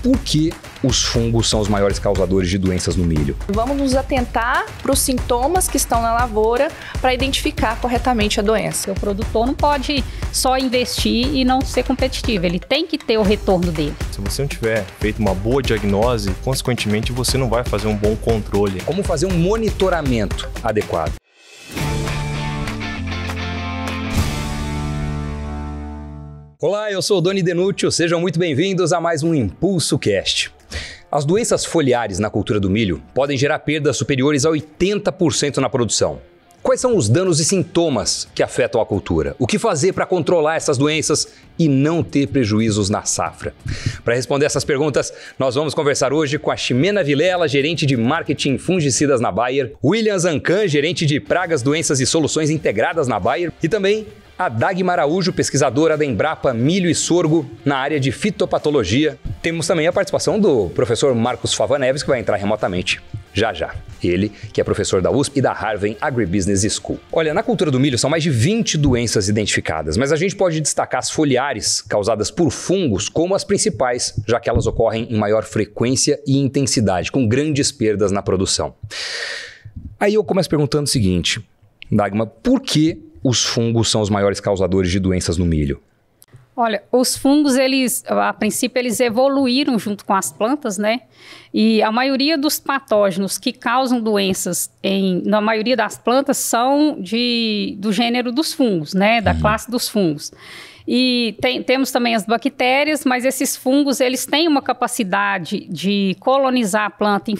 por que os fungos são os maiores causadores de doenças no milho? Vamos nos atentar para os sintomas que estão na lavoura para identificar corretamente a doença. O produtor não pode só investir e não ser competitivo, ele tem que ter o retorno dele. Se você não tiver feito uma boa diagnose, consequentemente você não vai fazer um bom controle. Como fazer um monitoramento adequado? Olá, eu sou o Doni Denútil, sejam muito bem-vindos a mais um Impulso Cast. As doenças foliares na cultura do milho podem gerar perdas superiores a 80% na produção. Quais são os danos e sintomas que afetam a cultura? O que fazer para controlar essas doenças e não ter prejuízos na safra? Para responder essas perguntas, nós vamos conversar hoje com a Ximena Vilela, gerente de marketing fungicidas na Bayer, William Zancan, gerente de pragas, doenças e soluções integradas na Bayer, e também a Dagmar Araújo, pesquisadora da Embrapa Milho e Sorgo na área de fitopatologia. Temos também a participação do professor Marcos Fava Neves, que vai entrar remotamente já. Ele, que é professor da USP e da Harvard Agribusiness School. Olha, na cultura do milho são mais de 20 doenças identificadas, mas a gente pode destacar as foliares causadas por fungos como as principais, já que elas ocorrem em maior frequência e intensidade, com grandes perdas na produção. Aí eu começo perguntando o seguinte, Dagmar, por que os fungos são os maiores causadores de doenças no milho? Olha, os fungos, a princípio, eles evoluíram junto com as plantas, né? E a maioria dos patógenos que causam doenças na maioria das plantas são do gênero dos fungos, né? Da classe dos fungos. E temos também as bactérias, mas esses fungos, eles têm uma capacidade de colonizar a planta,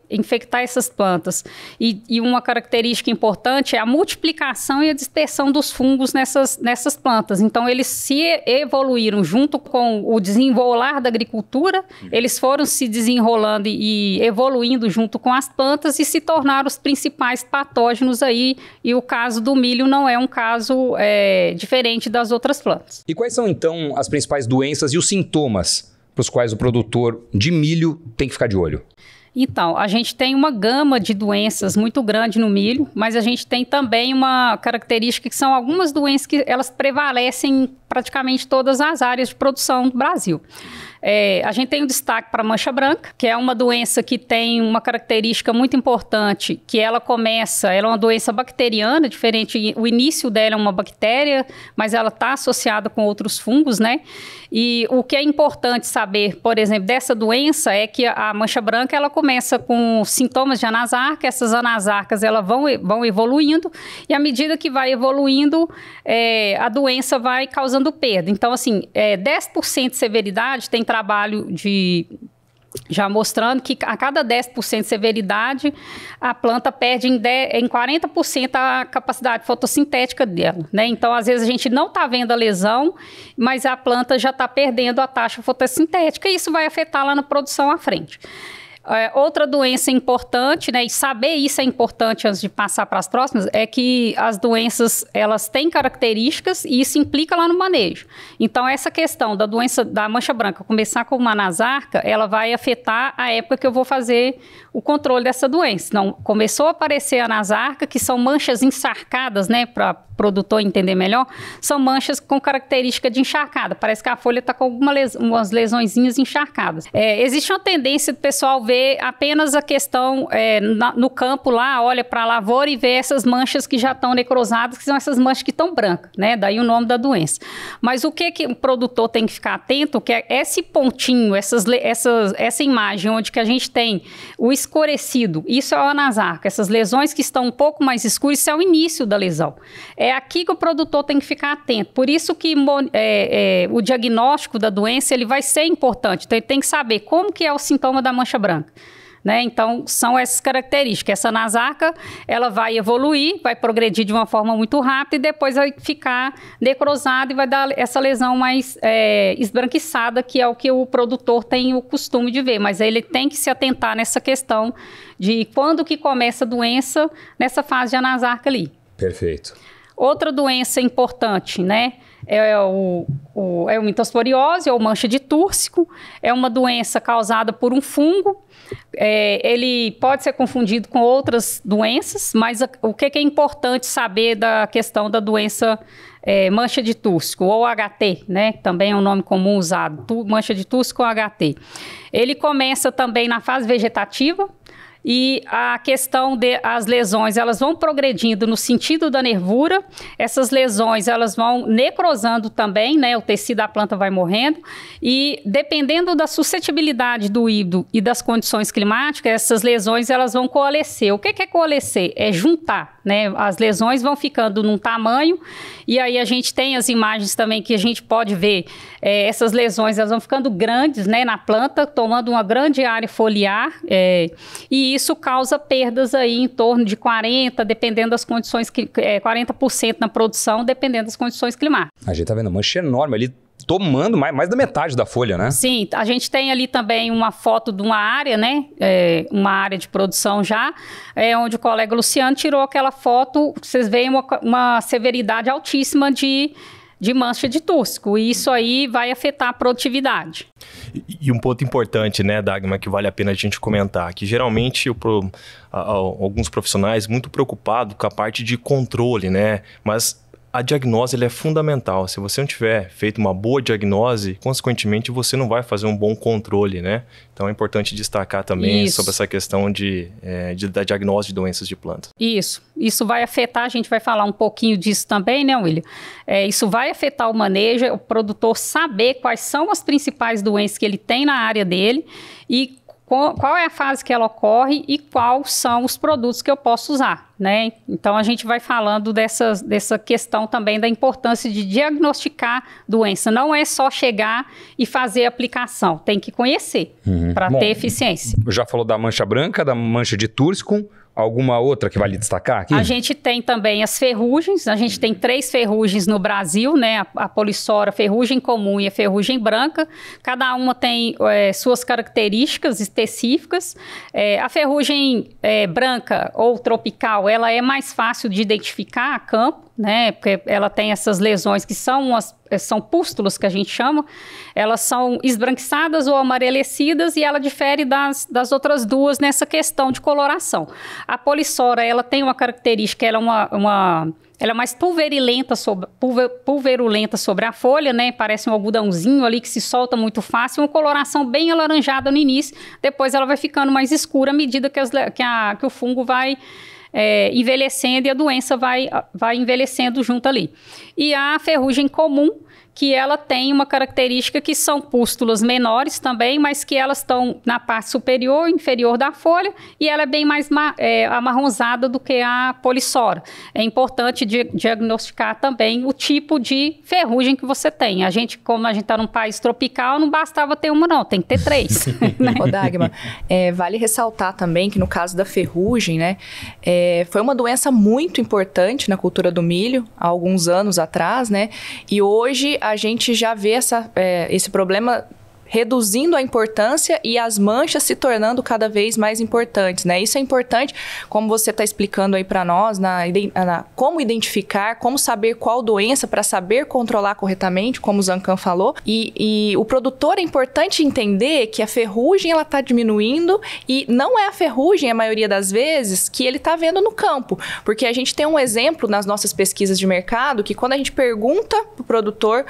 infectar essas plantas. E uma característica importante é a multiplicação e a dispersão dos fungos nessas plantas. Então, eles se evoluíram junto com o desenrolar da agricultura, eles foram se desenrolando e evoluindo junto com as plantas e se tornaram os principais patógenos aí. E o caso do milho não é um caso diferente das outras plantas. E quais são, então, as principais doenças e os sintomas para os quais o produtor de milho tem que ficar de olho? Então, a gente tem uma gama de doenças muito grande no milho, mas a gente tem também uma característica que são algumas doenças que elas prevalecem em praticamente todas as áreas de produção do Brasil. A gente tem um destaque para a mancha branca, que é uma doença que tem uma característica muito importante, que ela é uma doença bacteriana, diferente, o início dela é uma bactéria, mas ela está associada com outros fungos, né? E o que é importante saber, por exemplo, dessa doença é que a mancha branca, ela começa com sintomas de anasarca, essas anasarcas, elas vão evoluindo, e à medida que vai evoluindo, a doença vai causando perda. Então, assim, 10% de severidade tem trabalho já mostrando que a cada 10% de severidade, a planta perde em 40% a capacidade fotossintética dela, né? Então, às vezes, a gente não está vendo a lesão, mas a planta já está perdendo a taxa fotossintética e isso vai afetar lá na produção à frente. Outra doença importante, né, e saber isso é importante antes de passar para as próximas, é que as doenças, elas têm características e isso implica lá no manejo. Então, essa questão da doença da mancha branca começar com uma anasarca, ela vai afetar a época que eu vou fazer o controle dessa doença. Então, começou a aparecer a anasarca, que são manchas encharcadas, né, para o produtor entender melhor, são manchas com característica de encharcada. Parece que a folha está com umas lesõezinhas encharcadas. Existe uma tendência do pessoal ver apenas a questão no campo lá, olha para a lavoura e vê essas manchas que já estão necrosadas, que são essas manchas que estão brancas, né? Daí o nome da doença. Mas o que o produtor tem que ficar atento, que é esse pontinho, essa imagem onde que a gente tem o escurecido, isso é o anasarca, essas lesões que estão um pouco mais escuras, isso é o início da lesão. É aqui que o produtor tem que ficar atento. Por isso que o diagnóstico da doença ele vai ser importante. Então, ele tem que saber como que é o sintoma da mancha branca. Né? Então, são essas características. Essa anasarca, ela vai evoluir, vai progredir de uma forma muito rápida e depois vai ficar necrosada e vai dar essa lesão mais esbranquiçada, que é o que o produtor tem o costume de ver. Mas ele tem que se atentar nessa questão de quando que começa a doença nessa fase de anasarca ali. Perfeito. Outra doença importante, né? é o mitosporiose ou mancha de túrcico, é uma doença causada por um fungo. Ele pode ser confundido com outras doenças, mas o que é importante saber da questão da doença mancha de túrcico, ou HT, né? Também é um nome comum usado, mancha de túrcico ou HT. Ele começa também na fase vegetativa, e a questão as lesões, elas vão progredindo no sentido da nervura, essas lesões, elas vão necrosando também, né? O tecido da planta vai morrendo, e dependendo da suscetibilidade do híbrido e das condições climáticas, essas lesões, elas vão coalescer. O que é coalescer? É juntar, né? As lesões vão ficando num tamanho, e aí a gente tem as imagens também que a gente pode ver, essas lesões, elas vão ficando grandes, né, na planta, tomando uma grande área foliar, e isso causa perdas aí em torno de 40%, dependendo das condições, 40% na produção, dependendo das condições climáticas. A gente tá vendo uma mancha enorme ali, tomando mais da metade da folha, né? Sim, a gente tem ali também uma foto de uma área, né? Uma área de produção já, onde o colega Luciano tirou aquela foto, vocês veem uma severidade altíssima de mancha de túrcico, e isso aí vai afetar a produtividade. E um ponto importante, né, Dagmar, que vale a pena a gente comentar, que geralmente alguns profissionais muito preocupados com a parte de controle, né, mas a diagnose ela é fundamental. Se você não tiver feito uma boa diagnose, consequentemente você não vai fazer um bom controle, né? Então é importante destacar também sobre essa questão da diagnose de doenças de plantas. Isso vai afetar, a gente vai falar um pouquinho disso também, né, William? Isso vai afetar o manejo, o produtor saber quais são as principais doenças que ele tem na área dele e qual é a fase que ela ocorre e quais são os produtos que eu posso usar, né? Então, a gente vai falando dessa questão também da importância de diagnosticar doença. Não é só chegar e fazer a aplicação, tem que conhecer para ter eficiência. Já falou da mancha branca, da mancha de túrcico. Alguma outra que vale destacar aqui? A gente tem também as ferrugens, a gente tem 3 ferrugens no Brasil, né? A polissora, a ferrugem comum e a ferrugem branca. Cada uma tem suas características específicas. A ferrugem branca ou tropical, ela é mais fácil de identificar a campo, né? Porque ela tem essas lesões que são pústulas, que a gente chama, elas são esbranquiçadas ou amarelecidas e ela difere das outras duas nessa questão de coloração. A polissora, ela tem uma característica, ela é mais pulverulenta sobre a folha, né? Parece um algodãozinho ali que se solta muito fácil, uma coloração bem alaranjada no início, depois ela vai ficando mais escura à medida que o fungo vai envelhecendo e a doença vai envelhecendo junto ali. E a ferrugem comum, que ela tem uma característica que são pústulas menores também, mas que elas estão na parte superior e inferior da folha, e ela é bem mais amarronzada do que a polissora. É importante diagnosticar também o tipo de ferrugem que você tem. Como a gente está num país tropical, não bastava ter uma não, tem que ter 3. Né? Ô, Dagmar, vale ressaltar também que no caso da ferrugem, né, foi uma doença muito importante na cultura do milho, há alguns anos atrás, né, e hoje a gente já vê esse problema reduzindo a importância e as manchas se tornando cada vez mais importantes, né? Isso é importante, como você está explicando aí para nós, como identificar, como saber qual doença para saber controlar corretamente, como o Zancan falou. E o produtor é importante entender que a ferrugem ela está diminuindo e não é a ferrugem, a maioria das vezes, que ele está vendo no campo. Porque a gente tem um exemplo nas nossas pesquisas de mercado que quando a gente pergunta para o produtor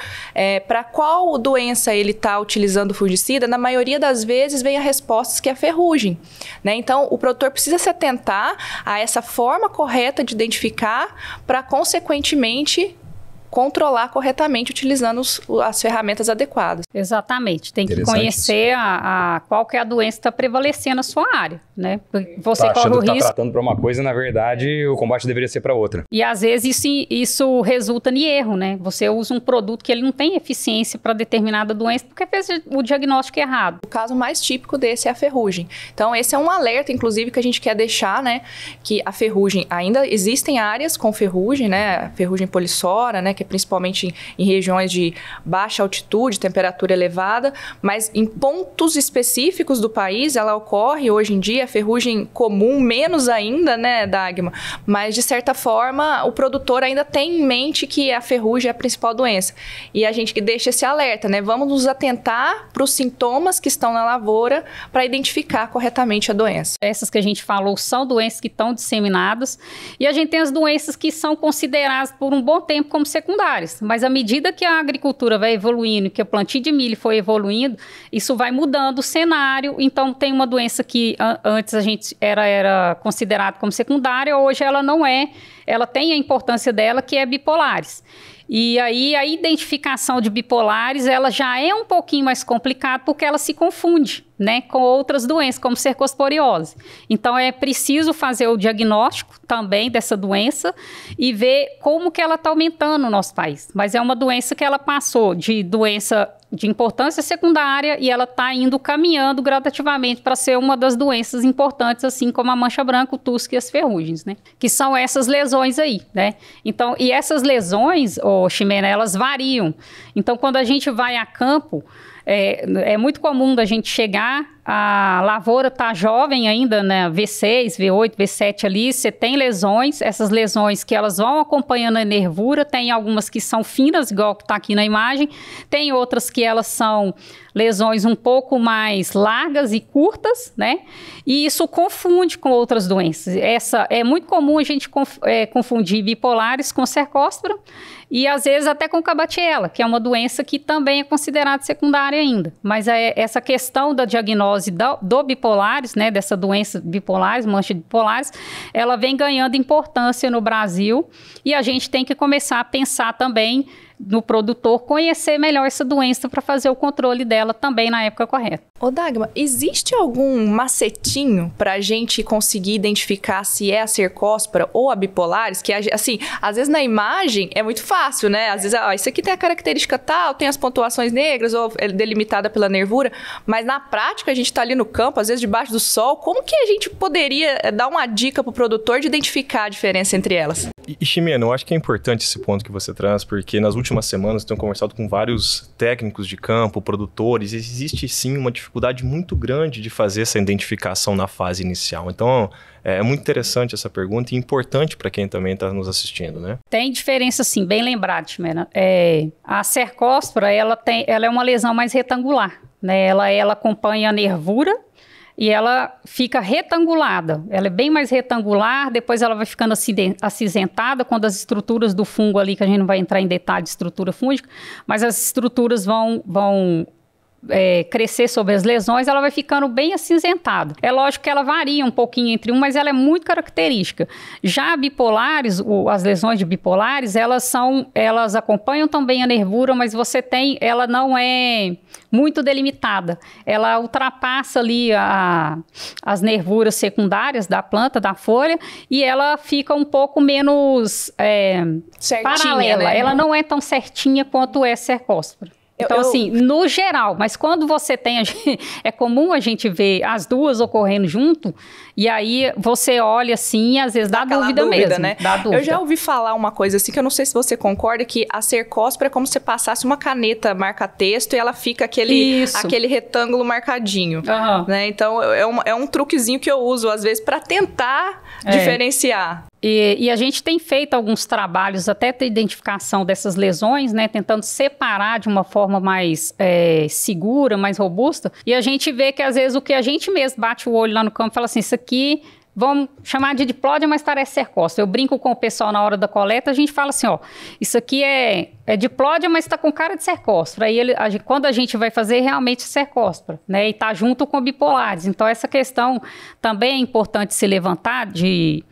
para qual doença ele está utilizando fungicida, na maioria das vezes vem a resposta que é a ferrugem, né? Então, o produtor precisa se atentar a essa forma correta de identificar para, consequentemente, controlar corretamente utilizando as ferramentas adequadas. Exatamente. Tem que conhecer qual que é a doença que está prevalecendo na sua área, né? Você corre o risco... Tá tratando para uma coisa, na verdade, o combate deveria ser para outra. E às vezes isso resulta em erro, né? Você usa um produto que ele não tem eficiência para determinada doença porque fez o diagnóstico errado. O caso mais típico desse é a ferrugem. Então, esse é um alerta, inclusive, que a gente quer deixar, né? Que a ferrugem, ainda existem áreas com ferrugem, né? A ferrugem polissora, né? que é principalmente em regiões de baixa altitude, temperatura elevada, mas em pontos específicos do país ela ocorre hoje em dia, a ferrugem comum menos ainda, né, Dagmar? Mas de certa forma o produtor ainda tem em mente que a ferrugem é a principal doença. E a gente deixa esse alerta, né? Vamos nos atentar para os sintomas que estão na lavoura para identificar corretamente a doença. Essas que a gente falou são doenças que estão disseminadas e a gente tem as doenças que são consideradas por um bom tempo como secundárias, mas à medida que a agricultura vai evoluindo, que o plantio de milho foi evoluindo, isso vai mudando o cenário. Então tem uma doença que antes a gente era considerada como secundária, hoje ela não é, ela tem a importância dela, que é bipolares. E aí a identificação de bipolares, ela já é um pouquinho mais complicada porque ela se confunde, né, com outras doenças, como cercosporiose. Então é preciso fazer o diagnóstico também dessa doença e ver como que ela está aumentando no nosso país. Mas é uma doença que ela passou de doença de importância secundária e ela está indo caminhando gradativamente para ser uma das doenças importantes, assim como a mancha branca, o tusco e as ferrugens, né? Que são essas lesões aí, né? Então, e essas lesões, Ximena, elas variam. Então, quando a gente vai a campo, é muito comum da gente chegar, a lavoura está jovem ainda, né? V6, V8, V7 ali, você tem lesões, essas lesões que elas vão acompanhando a nervura, tem algumas que são finas, igual que está aqui na imagem, tem outras que elas são lesões um pouco mais largas e curtas, né? E isso confunde com outras doenças. É muito comum a gente confundir bipolares com cercóspora e às vezes até com Corbatiella, que é uma doença que também é considerada secundária ainda. Mas essa questão da diagnose do bipolares, né, dessa doença bipolares, mancha de bipolares, ela vem ganhando importância no Brasil e a gente tem que começar a pensar também no produtor conhecer melhor essa doença para fazer o controle dela também na época correta. Ô Dagmar, existe algum macetinho para a gente conseguir identificar se é a cercóspora ou a bipolares? Que, assim, às vezes na imagem é muito fácil, né? Às vezes, isso aqui tem a característica tal, tem as pontuações negras ou é delimitada pela nervura, mas na prática a gente está ali no campo, às vezes debaixo do sol, como que a gente poderia dar uma dica para o produtor de identificar a diferença entre elas? E Ximena, eu acho que é importante esse ponto que você traz, porque nas últimas semanas eu tenho conversado com vários técnicos de campo, produtores, e existe sim uma dificuldade muito grande de fazer essa identificação na fase inicial. Então, é muito interessante essa pergunta e importante para quem também está nos assistindo, né? Tem diferença sim, bem lembrado, Ximena. A cercóspora, ela é uma lesão mais retangular, né? Ela acompanha a nervura, e ela fica retangulada, ela é bem mais retangular, depois ela vai ficando acinzentada quando as estruturas do fungo ali, que a gente não vai entrar em detalhe de estrutura fúngica, mas as estruturas vão crescer sobre as lesões, ela vai ficando bem acinzentada. É lógico que ela varia um pouquinho entre mas ela é muito característica. Já bipolares, as lesões de bipolares, elas acompanham também a nervura, mas ela não é muito delimitada. Ela ultrapassa ali as nervuras secundárias da planta, da folha, e ela fica um pouco menos paralela. Né? Ela não é tão certinha quanto é cercóspora. Então, assim, no geral, mas quando você tem, é comum a gente ver as duas ocorrendo junto, e aí você olha assim e às vezes dá dúvida mesmo, né? Dá dúvida. Eu já ouvi falar uma coisa assim, que eu não sei se você concorda, que a cercóspora é como se você passasse uma caneta marca-texto e ela fica aquele retângulo marcadinho, né? Então, é um truquezinho que eu uso às vezes para tentar diferenciar. E a gente tem feito alguns trabalhos até de identificação dessas lesões, né, tentando separar de uma forma mais segura, mais robusta, e a gente vê que às vezes o que a gente mesmo bate o olho lá no campo e fala assim, isso aqui vamos chamar de diplódia, mas parece cercóspora. Eu brinco com o pessoal na hora da coleta, a gente fala assim, isso aqui é diplódia, mas está com cara de cercóspora. Aí quando a gente vai fazer, realmente é cercóspora, né? E está junto com bipolares. Então, essa questão também é importante se levantar de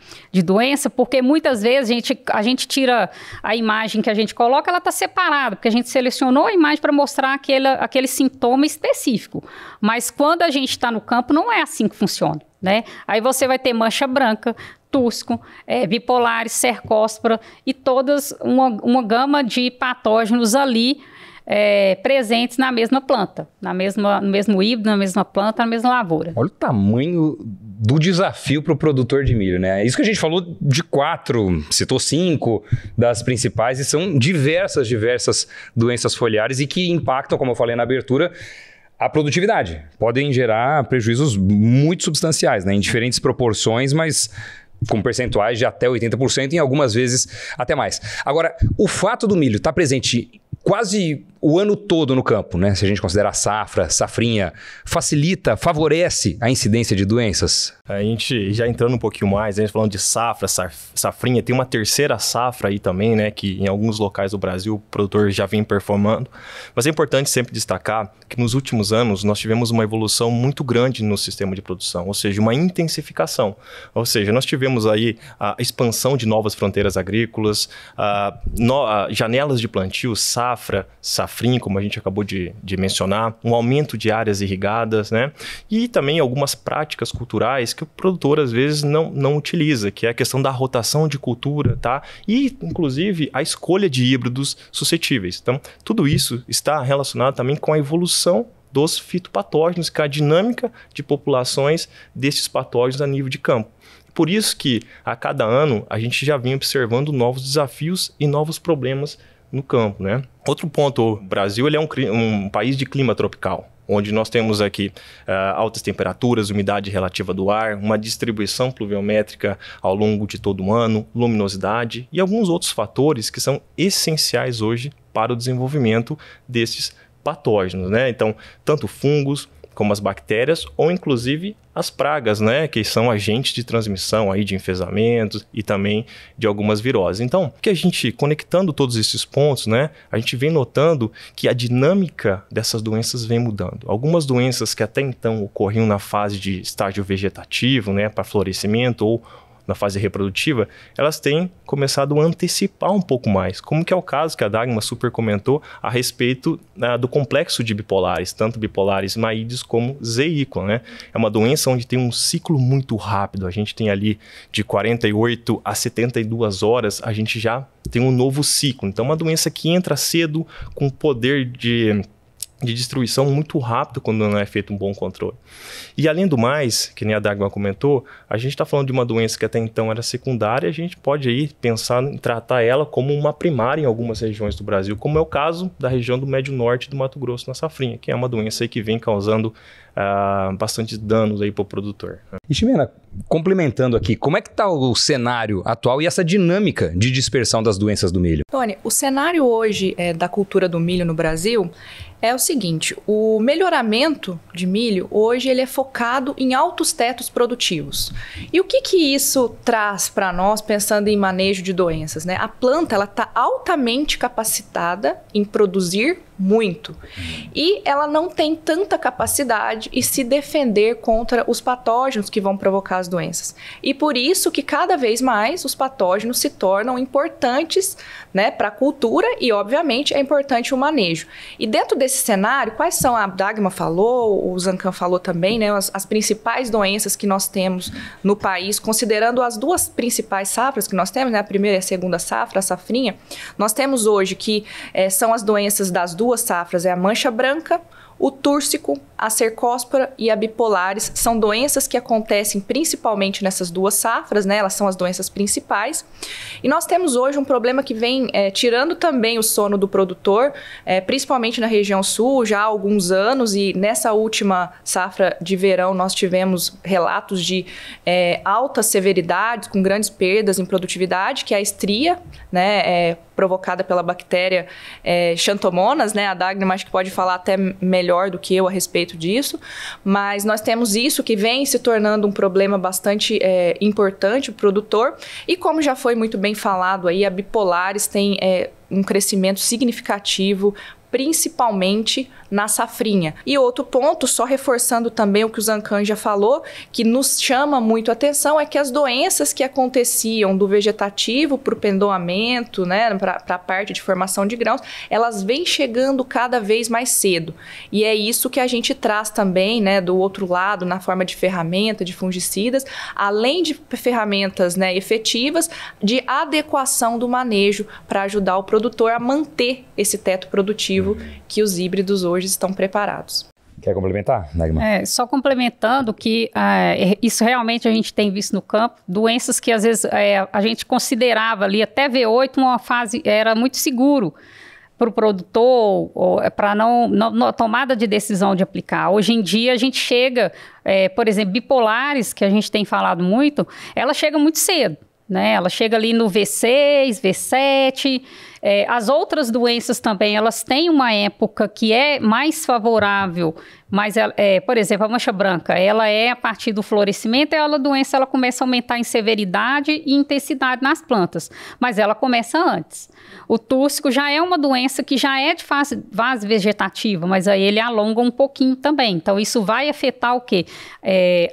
doença, porque muitas vezes a gente tira a imagem que a gente coloca, ela está separada, porque a gente selecionou a imagem para mostrar aquele sintoma específico. Mas quando a gente está no campo, não é assim que funciona, né? Aí você vai ter mancha branca, tusco, bipolares, cercóspora e todas uma gama de patógenos ali presentes na mesma planta, no mesmo híbrido, na mesma planta, na mesma lavoura. Olha o tamanho do desafio para o produtor de milho, né? Isso que a gente falou de 4, citou 5 das principais, e são diversas doenças foliares e que impactam, como eu falei na abertura, a produtividade. Podem gerar prejuízos muito substanciais, né? Em diferentes proporções, mas com percentuais de até 80% e em algumas vezes até mais. Agora, o fato do milho estar presente quase o ano todo no campo, né? Se a gente considerar safra, safrinha, facilita, favorece a incidência de doenças? A gente já entrando um pouquinho mais, a gente falando de safra, safrinha, tem uma terceira safra aí também, né? Que em alguns locais do Brasil o produtor já vem performando. Mas é importante sempre destacar que nos últimos anos nós tivemos uma evolução muito grande no sistema de produção, ou seja, uma intensificação. Ou seja, nós tivemos aí a expansão de novas fronteiras agrícolas, janelas de plantio, safrinha, como a gente acabou de mencionar, um aumento de áreas irrigadas, né? E também algumas práticas culturais que o produtor às vezes não utiliza, que é a questão da rotação de cultura, tá? E, inclusive, a escolha de híbridos suscetíveis. Então, tudo isso está relacionado também com a evolução dos fitopatógenos, que é a dinâmica de populações desses patógenos a nível de campo. Por isso que, a cada ano, a gente já vem observando novos desafios e novos problemas no campo, né? Outro ponto, o Brasil ele é um país de clima tropical, onde nós temos aqui altas temperaturas, umidade relativa do ar, uma distribuição pluviométrica ao longo de todo o ano, luminosidade e alguns outros fatores que são essenciais hoje para o desenvolvimento desses patógenos, né? Então, tanto fungos como as bactérias ou inclusive as pragas, né, que são agentes de transmissão aí de enfesamentos e também de algumas viroses. Então, que a gente conectando todos esses pontos, né, a gente vem notando que a dinâmica dessas doenças vem mudando. Algumas doenças que até então ocorriam na fase de estágio vegetativo, né, para florescimento ou na fase reprodutiva, elas têm começado a antecipar um pouco mais, como que é o caso que a Dagmar super comentou a respeito do complexo de bipolares, tanto bipolares maídeos como zeícola, né? É uma doença onde tem um ciclo muito rápido, a gente tem ali de 48 a 72 horas, a gente já tem um novo ciclo. Então, uma doença que entra cedo, com poder de destruição muito rápido quando não é feito um bom controle. E além do mais, que nem a Dagmar comentou, a gente está falando de uma doença que até então era secundária, a gente pode aí pensar em tratar ela como uma primária em algumas regiões do Brasil, como é o caso da região do Médio Norte do Mato Grosso, na safrinha, que é uma doença aí que vem causando bastante danos aí para o produtor. E Ximena, complementando aqui, como é que está o cenário atual e essa dinâmica de dispersão das doenças do milho? Tony, o cenário hoje da cultura do milho no Brasil é o seguinte, o melhoramento de milho hoje ele é focado em altos tetos produtivos. E o que isso traz para nós pensando em manejo de doenças, né? A planta ela está altamente capacitada em produzir muito e ela não tem tanta capacidade em se defender contra os patógenos que vão provocar as doenças. E por isso que cada vez mais os patógenos se tornam importantes, né, para a cultura e obviamente é importante o manejo. E dentro desse cenário, quais são, a Dagmar falou, o Zancan falou também, né, as principais doenças que nós temos no país, considerando as duas principais safras que nós temos, né, a primeira e a segunda safra, a safrinha, nós temos hoje que são as doenças das duas safras, é a mancha branca, o túrcico, a cercóspora e a bipolares são doenças que acontecem principalmente nessas duas safras, né? Elas são as doenças principais. E nós temos hoje um problema que vem tirando também o sono do produtor, principalmente na região sul, já há alguns anos, e nessa última safra de verão nós tivemos relatos de altas severidades, com grandes perdas em produtividade, que é a estria, né? Provocada pela bactéria Xanthomonas, né? A Dagmar acho que pode falar até melhor do que eu a respeito disso, mas nós temos isso que vem se tornando um problema bastante importante para o produtor, e como já foi muito bem falado aí, a bipolares tem um crescimento significativo, principalmente na safrinha. E outro ponto, só reforçando também o que o Zancan já falou, que nos chama muito a atenção, é que as doenças que aconteciam do vegetativo para o pendoamento, né, para a parte de formação de grãos, elas vêm chegando cada vez mais cedo. E é isso que a gente traz também, né, do outro lado, na forma de ferramenta, de fungicidas, além de ferramentas, né, efetivas, de adequação do manejo para ajudar o produtor a manter esse teto produtivo que os híbridos hoje estão preparados. Quer complementar, Dagmar? Só complementando que isso realmente a gente tem visto no campo, doenças que às vezes a gente considerava ali até V8 uma fase, era muito seguro para o produtor, para não tomada de decisão de aplicar. Hoje em dia a gente chega, por exemplo, bipolares, que a gente tem falado muito, ela chega muito cedo, né? Ela chega ali no V6, V7, as outras doenças também, elas têm uma época que é mais favorável, mas, por exemplo, a mancha branca, ela é a partir do florescimento, a doença ela começa a aumentar em severidade e intensidade nas plantas, mas ela começa antes. O túrcico já é uma doença que já é de fase vegetativa, mas aí ele alonga um pouquinho também. Então, isso vai afetar o quê?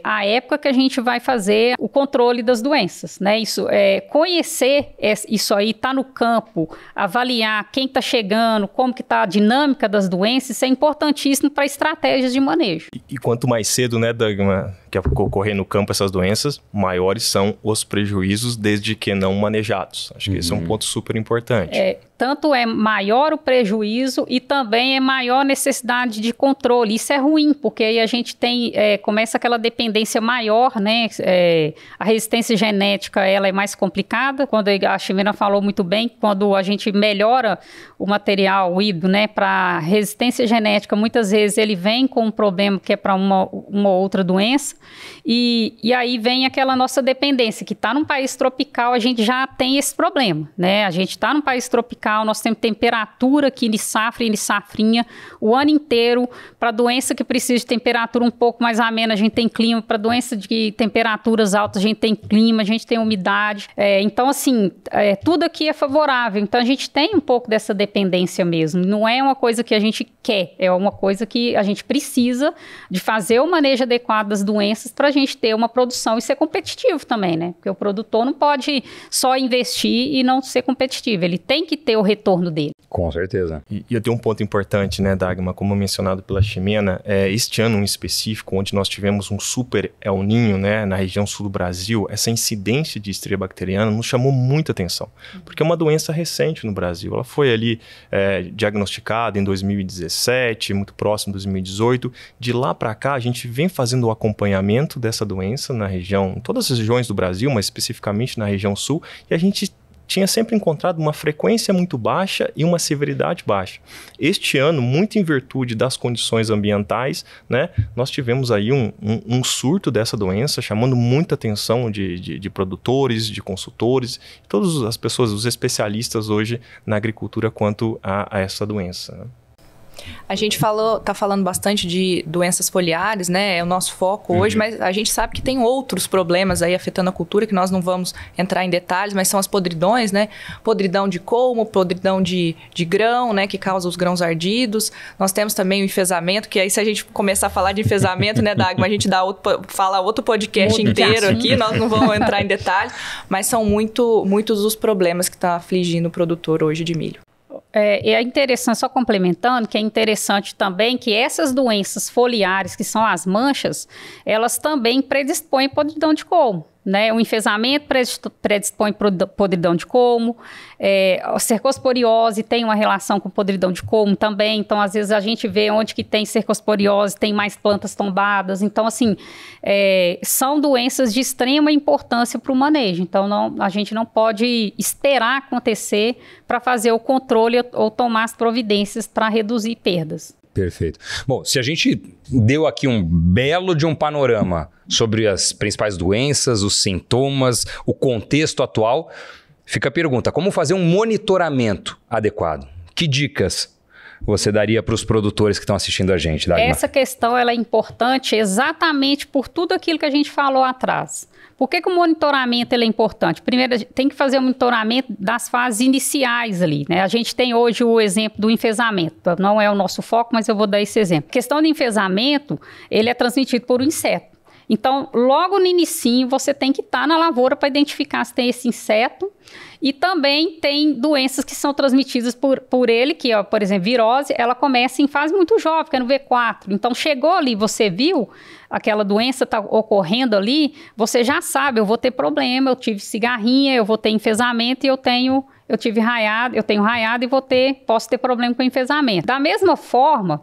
A época que a gente vai fazer o controle das doenças, né? Conhecer isso aí, estar no campo, avaliar quem está chegando, como que está a dinâmica das doenças, isso é importantíssimo para estratégias de manejo. E quanto mais cedo, né, Dagmar, que ocorrer no campo essas doenças, maiores são os prejuízos, desde que não manejados. Acho que esse é um ponto super importante. Tanto é maior o prejuízo e também é maior a necessidade de controle. Isso é ruim, porque aí a gente começa aquela dependência maior, né? A resistência genética, ela é mais complicada. Quando a Ximena falou muito bem, quando a gente melhora o material, o híbrido, né, para resistência genética, muitas vezes ele vem com um problema que é para uma outra doença. E aí vem aquela nossa dependência, que está num país tropical, a gente já tem esse problema, né? A gente está num país tropical, nós temos temperatura aqui de safra e de safrinha o ano inteiro. Para doença que precisa de temperatura um pouco mais amena, a gente tem clima. Para doença de temperaturas altas, a gente tem clima, a gente tem umidade. Então, assim, tudo aqui é favorável. Então, a gente tem um pouco dessa dependência mesmo. Não é uma coisa que a gente quer, é uma coisa que a gente precisa de fazer o manejo adequado das doenças para a gente ter uma produção e ser competitivo também, né? Porque o produtor não pode só investir e não ser competitivo. Ele tem que ter o retorno dele. Com certeza. E eu tenho um ponto importante, né, Dagmar, como mencionado pela Ximena, este ano em específico, onde nós tivemos um super El Niño, né, na região sul do Brasil, essa incidência de estria bacteriana nos chamou muita atenção, porque é uma doença recente no Brasil. Ela foi ali diagnosticada em 2017, muito próximo de 2018. De lá para cá, a gente vem fazendo o acompanhamento dessa doença na região, em todas as regiões do Brasil, mas especificamente na região sul, e a gente tinha sempre encontrado uma frequência muito baixa e uma severidade baixa. Este ano, muito em virtude das condições ambientais, né, nós tivemos aí um surto dessa doença, chamando muita atenção de produtores, de consultores, todas as pessoas, os especialistas hoje na agricultura quanto a essa doença, né? A gente está falando bastante de doenças foliares, né? É o nosso foco hoje, mas a gente sabe que tem outros problemas aí afetando a cultura, que nós não vamos entrar em detalhes, mas são as podridões, né? Podridão de colmo, podridão de grão, né? Que causa os grãos ardidos. Nós temos também o enfesamento, que aí se a gente começar a falar de enfesamento, né, Dagmar, a gente fala outro podcast inteiro aqui, nós não vamos entrar em detalhes, mas são muitos os problemas que estão afligindo o produtor hoje de milho. É interessante, só complementando, que é interessante também que essas doenças foliares, que são as manchas, elas também predispõem podridão de colmo, né? O enfesamento predispõe podridão de colmo, a cercosporiose tem uma relação com podridão de colmo também, então às vezes a gente vê onde que tem cercosporiose, tem mais plantas tombadas, então assim, são doenças de extrema importância para o manejo, então a gente não pode esperar acontecer para fazer o controle ou tomar as providências para reduzir perdas. Perfeito. Bom, se a gente deu aqui um belo de um panorama sobre as principais doenças, os sintomas, o contexto atual, fica a pergunta, como fazer um monitoramento adequado? Que dicas você daria para os produtores que estão assistindo a gente, Dagmar? Essa questão ela é importante exatamente por tudo aquilo que a gente falou atrás. Por que o monitoramento ele é importante? Primeiro, tem que fazer o monitoramento das fases iniciais ali, né? A gente tem hoje o exemplo do enfesamento. Não é o nosso foco, mas eu vou dar esse exemplo. A questão do enfesamento, ele é transmitido por um inseto. Então, logo no inicinho, você tem que estar na lavoura para identificar se tem esse inseto. E também tem doenças que são transmitidas por ele, que, ó, por exemplo, virose, ela começa em fase muito jovem, que é no V4. Então, chegou ali, você viu aquela doença está ocorrendo ali, você já sabe, eu vou ter problema, eu tive cigarrinha, eu vou ter enfesamento e eu tenho raiado e posso ter problema com enfesamento. Da mesma forma,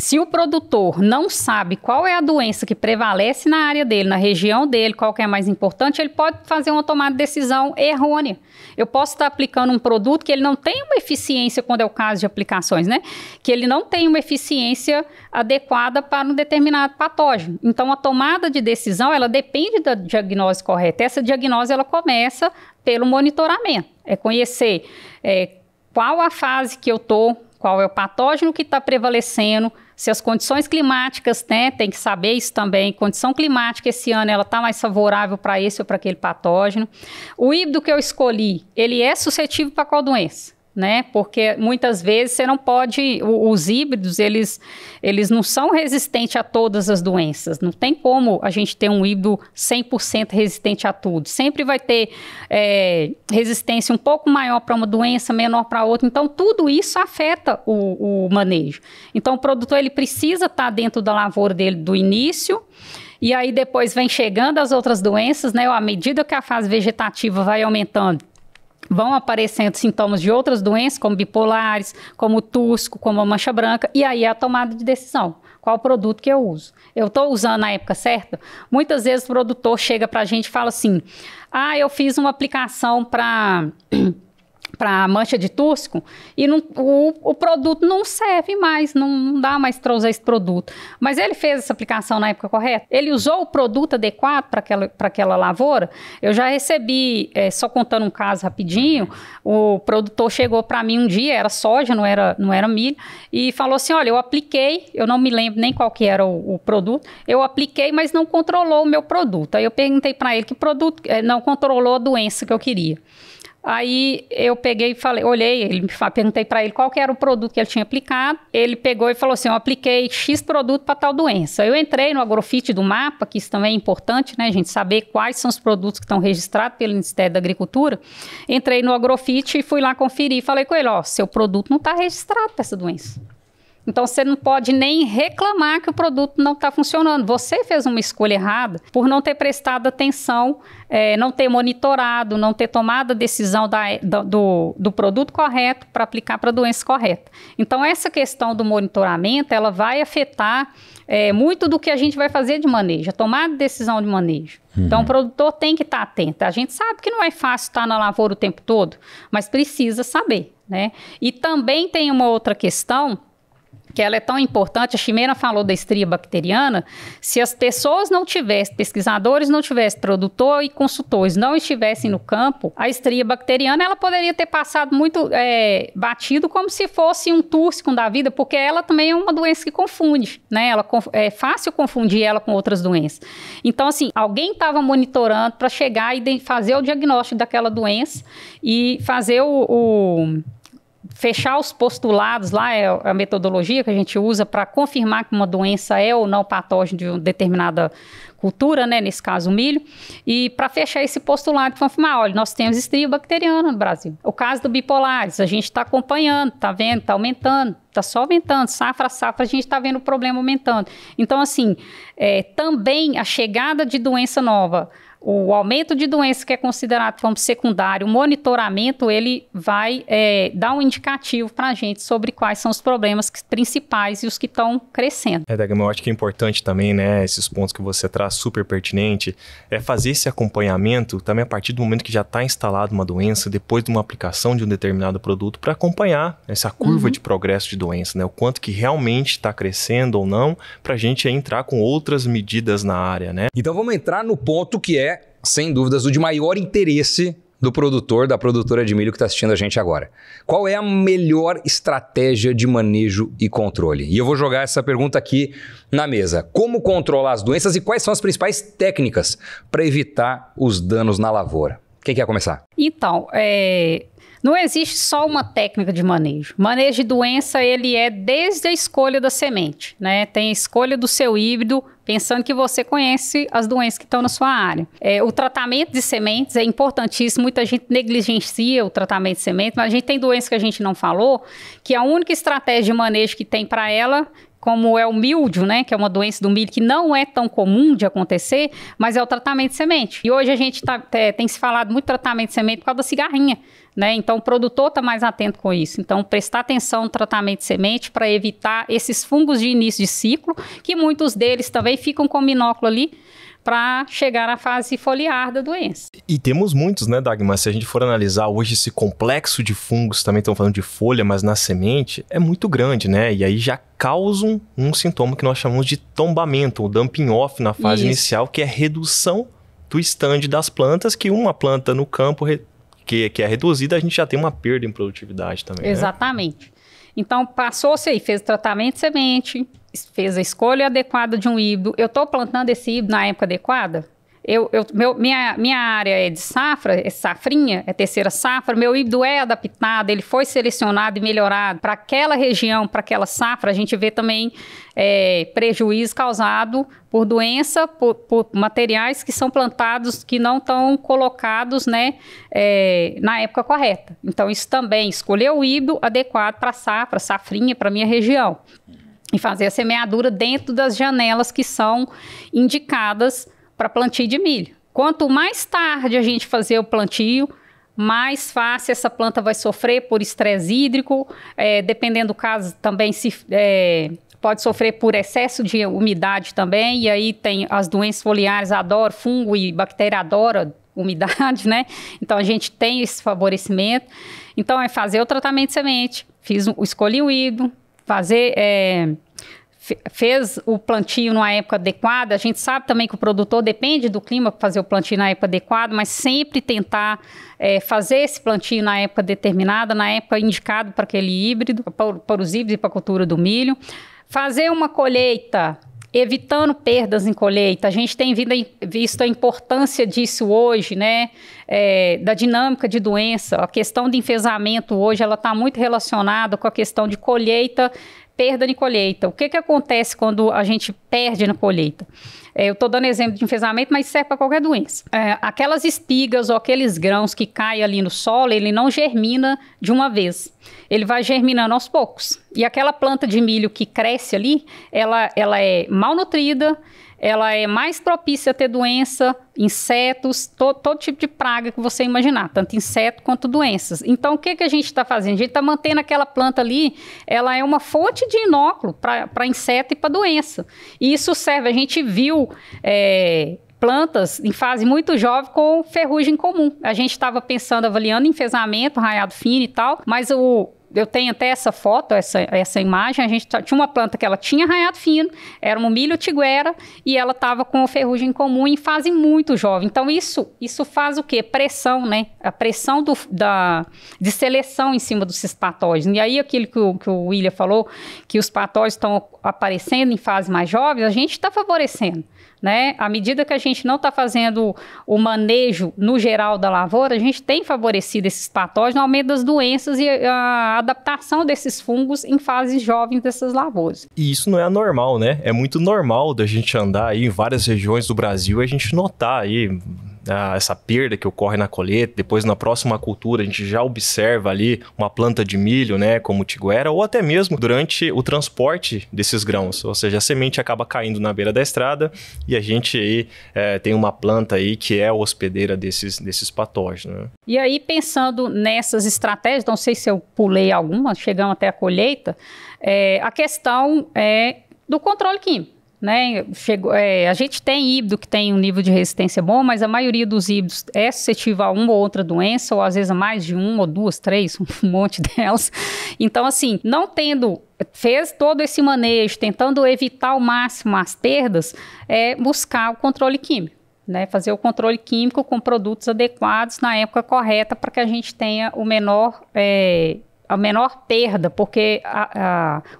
Se o produtor não sabe qual é a doença que prevalece na área dele, na região dele, qual que é mais importante, ele pode fazer uma tomada de decisão errônea. Eu posso estar aplicando um produto que ele não tem uma eficiência, quando é o caso de aplicações, né? Que ele não tem uma eficiência adequada para um determinado patógeno. Então, a tomada de decisão, ela depende da diagnose correta. Essa diagnose, ela começa pelo monitoramento. É conhecer qual a fase que eu estou, qual é o patógeno que está prevalecendo, se as condições climáticas, né, tem que saber isso também, condição climática esse ano, ela está mais favorável para esse ou para aquele patógeno. O híbrido que eu escolhi, ele é suscetível para qual doença? Né? Porque muitas vezes você não pode, os híbridos, eles não são resistentes a todas as doenças, não tem como a gente ter um híbrido 100% resistente a tudo, sempre vai ter resistência um pouco maior para uma doença, menor para outra, então tudo isso afeta o manejo. Então o produtor, ele precisa estar dentro da lavoura dele do início, e aí depois vem chegando as outras doenças, né? À medida que a fase vegetativa vai aumentando, vão aparecendo sintomas de outras doenças, como bipolares, como o tusco, como a mancha branca, e aí é a tomada de decisão. Qual produto que eu uso? Eu estou usando na época certa? Muitas vezes o produtor chega para a gente e fala assim, eu fiz uma aplicação para mancha de tusco e o produto não serve mais, não dá mais para usar esse produto. Mas ele fez essa aplicação na época correta? Ele usou o produto adequado para aquela lavoura? Eu já recebi, só contando um caso rapidinho, o produtor chegou para mim um dia, era soja, não era milho, e falou assim, olha, eu apliquei, eu não me lembro nem qual que era o produto, eu apliquei, mas não controlou o meu produto. Aí eu perguntei para ele que produto não controlou a doença que eu queria. Aí eu peguei e falei, perguntei para ele qual que era o produto que ele tinha aplicado. Ele pegou e falou assim, eu apliquei X produto para tal doença. Eu entrei no Agrofit do mapa, que isso também é importante, né, a gente saber quais são os produtos que estão registrados pelo Ministério da Agricultura. Entrei no Agrofit e fui lá conferir e falei com ele, seu produto não está registrado para essa doença. Então, você não pode nem reclamar que o produto não está funcionando. Você fez uma escolha errada por não ter prestado atenção, não ter monitorado, não ter tomado a decisão do produto correto para aplicar para a doença correta. Então, essa questão do monitoramento, ela vai afetar muito do que a gente vai fazer de manejo, a tomada de decisão de manejo. Então, o produtor tem que estar atento. A gente sabe que não é fácil estar na lavoura o tempo todo, mas precisa saber, né? E também tem uma outra questão, que ela é tão importante, a Ximeira falou da estria bacteriana, se as pessoas não tivessem, pesquisadores não tivessem, produtor e consultores não estivessem no campo, a estria bacteriana, ela poderia ter passado muito batido como se fosse um túrcico da vida, porque ela também é uma doença que confunde, né? É fácil confundir ela com outras doenças. Então, assim, alguém estava monitorando para chegar e fazer o diagnóstico daquela doença e fazer fechar os postulados lá, é a metodologia que a gente usa para confirmar que uma doença é ou não patógeno de uma determinada cultura, né, nesse caso o milho, e para fechar esse postulado e confirmar, olha, nós temos estria bacteriana no Brasil. O caso do bipolares, a gente está acompanhando, está vendo, está aumentando, está só aumentando, safra a safra a gente está vendo o problema aumentando. Então, assim, também a chegada de doença nova, o aumento de doença que é considerado como secundário, o monitoramento, ele vai dar um indicativo para a gente sobre quais são os problemas principais e os que estão crescendo. Dagmar, eu acho que é importante também, né, esses pontos que você traz super pertinente, fazer esse acompanhamento também a partir do momento que já está instalada uma doença, depois de uma aplicação de um determinado produto, para acompanhar essa curva de progresso de doença, né, o quanto que realmente está crescendo ou não, para a gente entrar com outras medidas na área, né? Então vamos entrar no ponto que sem dúvidas, o de maior interesse do produtor, da produtora de milho que está assistindo a gente agora. Qual é a melhor estratégia de manejo e controle? E eu vou jogar essa pergunta aqui na mesa. Como controlar as doenças e quais são as principais técnicas para evitar os danos na lavoura? Quem quer começar? Então, não existe só uma técnica de manejo. Manejo de doença, ele é desde a escolha da semente, né? Tem a escolha do seu híbrido, pensando que você conhece as doenças que estão na sua área. O tratamento de sementes é importantíssimo, muita gente negligencia o tratamento de sementes, mas a gente tem doenças que a gente não falou, que a única estratégia de manejo que tem para ela, como é o míldio, né, que é uma doença do milho que não é tão comum de acontecer, mas é o tratamento de semente. E hoje a gente tem se falado muito tratamento de semente por causa da cigarrinha. né? Então, o produtor está mais atento com isso. Então, prestar atenção no tratamento de semente para evitar esses fungos de início de ciclo, que muitos deles também ficam com o binóculo ali para chegar na fase foliar da doença. E temos muitos, né, Dagmar? Se a gente for analisar hoje esse complexo de fungos, também estão falando de folha, mas na semente, é muito grande, né? E aí já causam um sintoma que nós chamamos de tombamento, o dumping off na fase inicial, que é redução do stand das plantas, que uma planta no campo que é reduzida, a gente já tem uma perda em produtividade também. Exatamente. Né? Então, passou-se aí, fez o tratamento de semente, fez a escolha adequada de um híbrido. Eu estou plantando esse híbrido na época adequada? Minha área é de safra, é safrinha, é terceira safra, meu híbrido é adaptado, ele foi selecionado e melhorado para aquela região, para aquela safra. A gente vê também prejuízo causado por doença, por materiais que são plantados que não estão colocados, né, na época correta. Então, isso também, escolher o híbrido adequado para a safra, safrinha, para a minha região. E fazer a semeadura dentro das janelas que são indicadas para plantio de milho. Quanto mais tarde a gente fazer o plantio, mais fácil essa planta vai sofrer por estresse hídrico, dependendo do caso também pode sofrer por excesso de umidade também, e aí tem as doenças foliares, adoram, fungo e bactéria adoram umidade, né? Então a gente tem esse favorecimento. Então é fazer o tratamento de semente, escolhi o híbrido, fez o plantio numa época adequada. A gente sabe também que o produtor depende do clima para fazer o plantio na época adequada, mas sempre tentar fazer esse plantio na época determinada, na época indicada para aquele híbrido, para os híbridos e para a cultura do milho. Fazer uma colheita evitando perdas em colheita. A gente tem visto a importância disso hoje, né? Da dinâmica de doença. A questão de enfesamento hoje, ela está muito relacionada com a questão de colheita, perda de colheita. O que acontece quando a gente perde na colheita? Eu estou dando exemplo de enfesamento, mas serve para qualquer doença. Aquelas espigas ou aqueles grãos que caem ali no solo, ele não germina de uma vez. Ele vai germinando aos poucos. E aquela planta de milho que cresce ali, ela é mal nutrida, ela é mais propícia a ter doença, insetos, todo tipo de praga que você imaginar, tanto inseto quanto doenças. Então, o que a gente está fazendo? A gente está mantendo aquela planta ali, ela é uma fonte de inóculo para inseto e para doença. E isso serve, a gente viu plantas em fase muito jovem com ferrugem comum. A gente estava pensando, avaliando enfesamento, raiado fino e tal, mas eu tenho até essa foto, essa imagem. A gente tinha uma planta que ela tinha raiado fino, era um milho tiguera, e ela estava com ferrugem comum em fase muito jovem. Então, isso faz o quê? Pressão, né? A pressão de seleção em cima desses patógenos. E aí, aquilo que o William falou, que os patógenos estão aparecendo em fases mais jovens, a gente está favorecendo, né? À medida que a gente não está fazendo o manejo no geral da lavoura, a gente tem favorecido esses patógenos, o aumento das doenças e a adaptação desses fungos em fases jovens dessas lavouras. E isso não é anormal, né? É muito normal da gente andar aí em várias regiões do Brasil e a gente notar aí essa perda que ocorre na colheita. Depois, na próxima cultura, a gente já observa ali uma planta de milho, né, como tiguera, ou até mesmo durante o transporte desses grãos. Ou seja, a semente acaba caindo na beira da estrada e a gente aí tem uma planta aí que é hospedeira desses patógenos, né? E aí, pensando nessas estratégias, não sei se eu pulei alguma, chegamos até a colheita, a questão é do controle químico. Né? A gente tem híbrido que tem um nível de resistência bom, mas a maioria dos híbridos é suscetível a uma ou outra doença, ou às vezes a mais de uma ou duas, três, um monte delas. Então, assim, fez todo esse manejo, tentando evitar ao máximo as perdas, buscar o controle químico. Né, fazer o controle químico com produtos adequados na época correta para que a gente tenha a menor perda, porque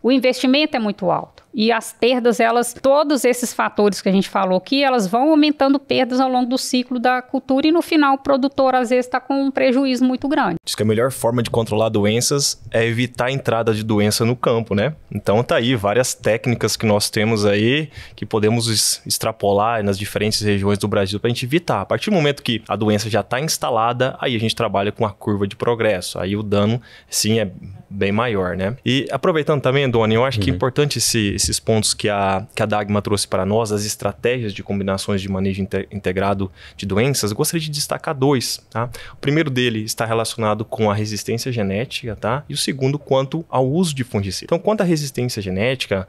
o investimento é muito alto. E as perdas, todos esses fatores que a gente falou aqui, elas vão aumentando perdas ao longo do ciclo da cultura e no final o produtor às vezes está com um prejuízo muito grande. Diz que a melhor forma de controlar doenças é evitar a entrada de doença no campo, né? Então tá aí várias técnicas que nós temos aí que podemos extrapolar nas diferentes regiões do Brasil para a gente evitar. A partir do momento que a doença já está instalada, aí a gente trabalha com a curva de progresso. Aí o dano, sim, é bem maior, né? E aproveitando também, Doni, eu acho que é importante esse esses pontos que a Dagmar trouxe para nós, as estratégias de combinações de manejo integrado de doenças, eu gostaria de destacar 2. Tá? O primeiro dele está relacionado com a resistência genética, tá? E o segundo quanto ao uso de fungicida. Então, quanto à resistência genética,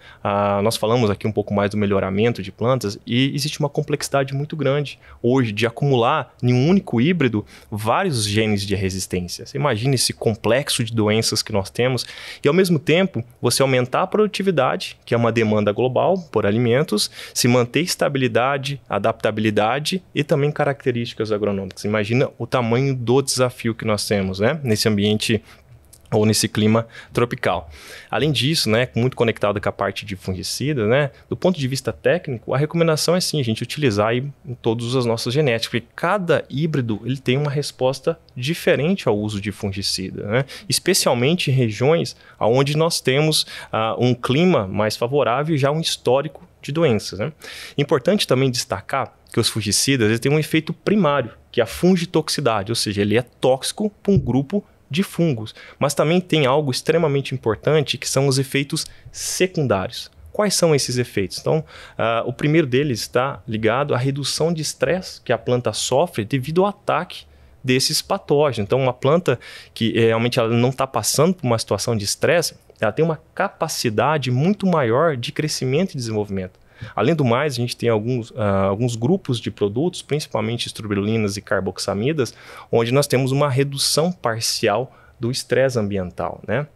nós falamos aqui um pouco mais do melhoramento de plantas e existe uma complexidade muito grande hoje de acumular em um único híbrido vários genes de resistência. Você imagina esse complexo de doenças que nós temos e, ao mesmo tempo, você aumentar a produtividade, que é uma demanda global por alimentos, se manter estabilidade, adaptabilidade e também características agronômicas. Imagina o tamanho do desafio que nós temos, né, nesse ambiente ou nesse clima tropical. Além disso, né, muito conectado com a parte de fungicida, né, do ponto de vista técnico, a recomendação é sim, a gente utilizar aí em todas as nossas genéticas, porque cada híbrido ele tem uma resposta diferente ao uso de fungicida, né, especialmente em regiões onde nós temos um clima mais favorável e já um histórico de doenças. Né. Importante também destacar que os fungicidas eles têm um efeito primário, que é a fungitoxicidade, ou seja, ele é tóxico para um grupo de fungos, mas também tem algo extremamente importante que são os efeitos secundários. Quais são esses efeitos? Então, o primeiro deles está ligado à redução de estresse que a planta sofre devido ao ataque desses patógenos. Então, uma planta que realmente ela não está passando por uma situação de estresse, ela tem uma capacidade muito maior de crescimento e desenvolvimento. Além do mais, a gente tem alguns grupos de produtos, principalmente estrubirulinas e carboxamidas, onde nós temos uma redução parcial do estresse ambiental, né?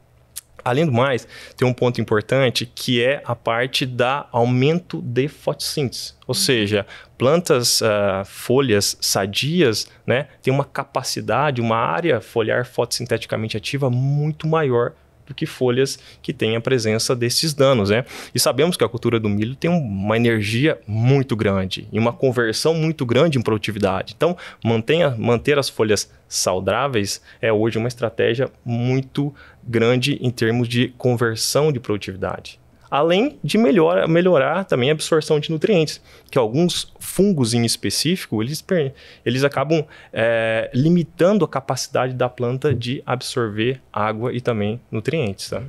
Além do mais, tem um ponto importante que é a parte da aumento de fotossíntese. Ou seja, plantas, folhas sadias, né, têm uma capacidade, uma área foliar fotossinteticamente ativa muito maior do que folhas que têm a presença desses danos, né? E sabemos que a cultura do milho tem uma energia muito grande e uma conversão muito grande em produtividade. Então, manter as folhas saudáveis é hoje uma estratégia muito grande em termos de conversão de produtividade. Além de melhorar também a absorção de nutrientes, que alguns fungos em específico, eles acabam limitando a capacidade da planta de absorver água e também nutrientes, tá?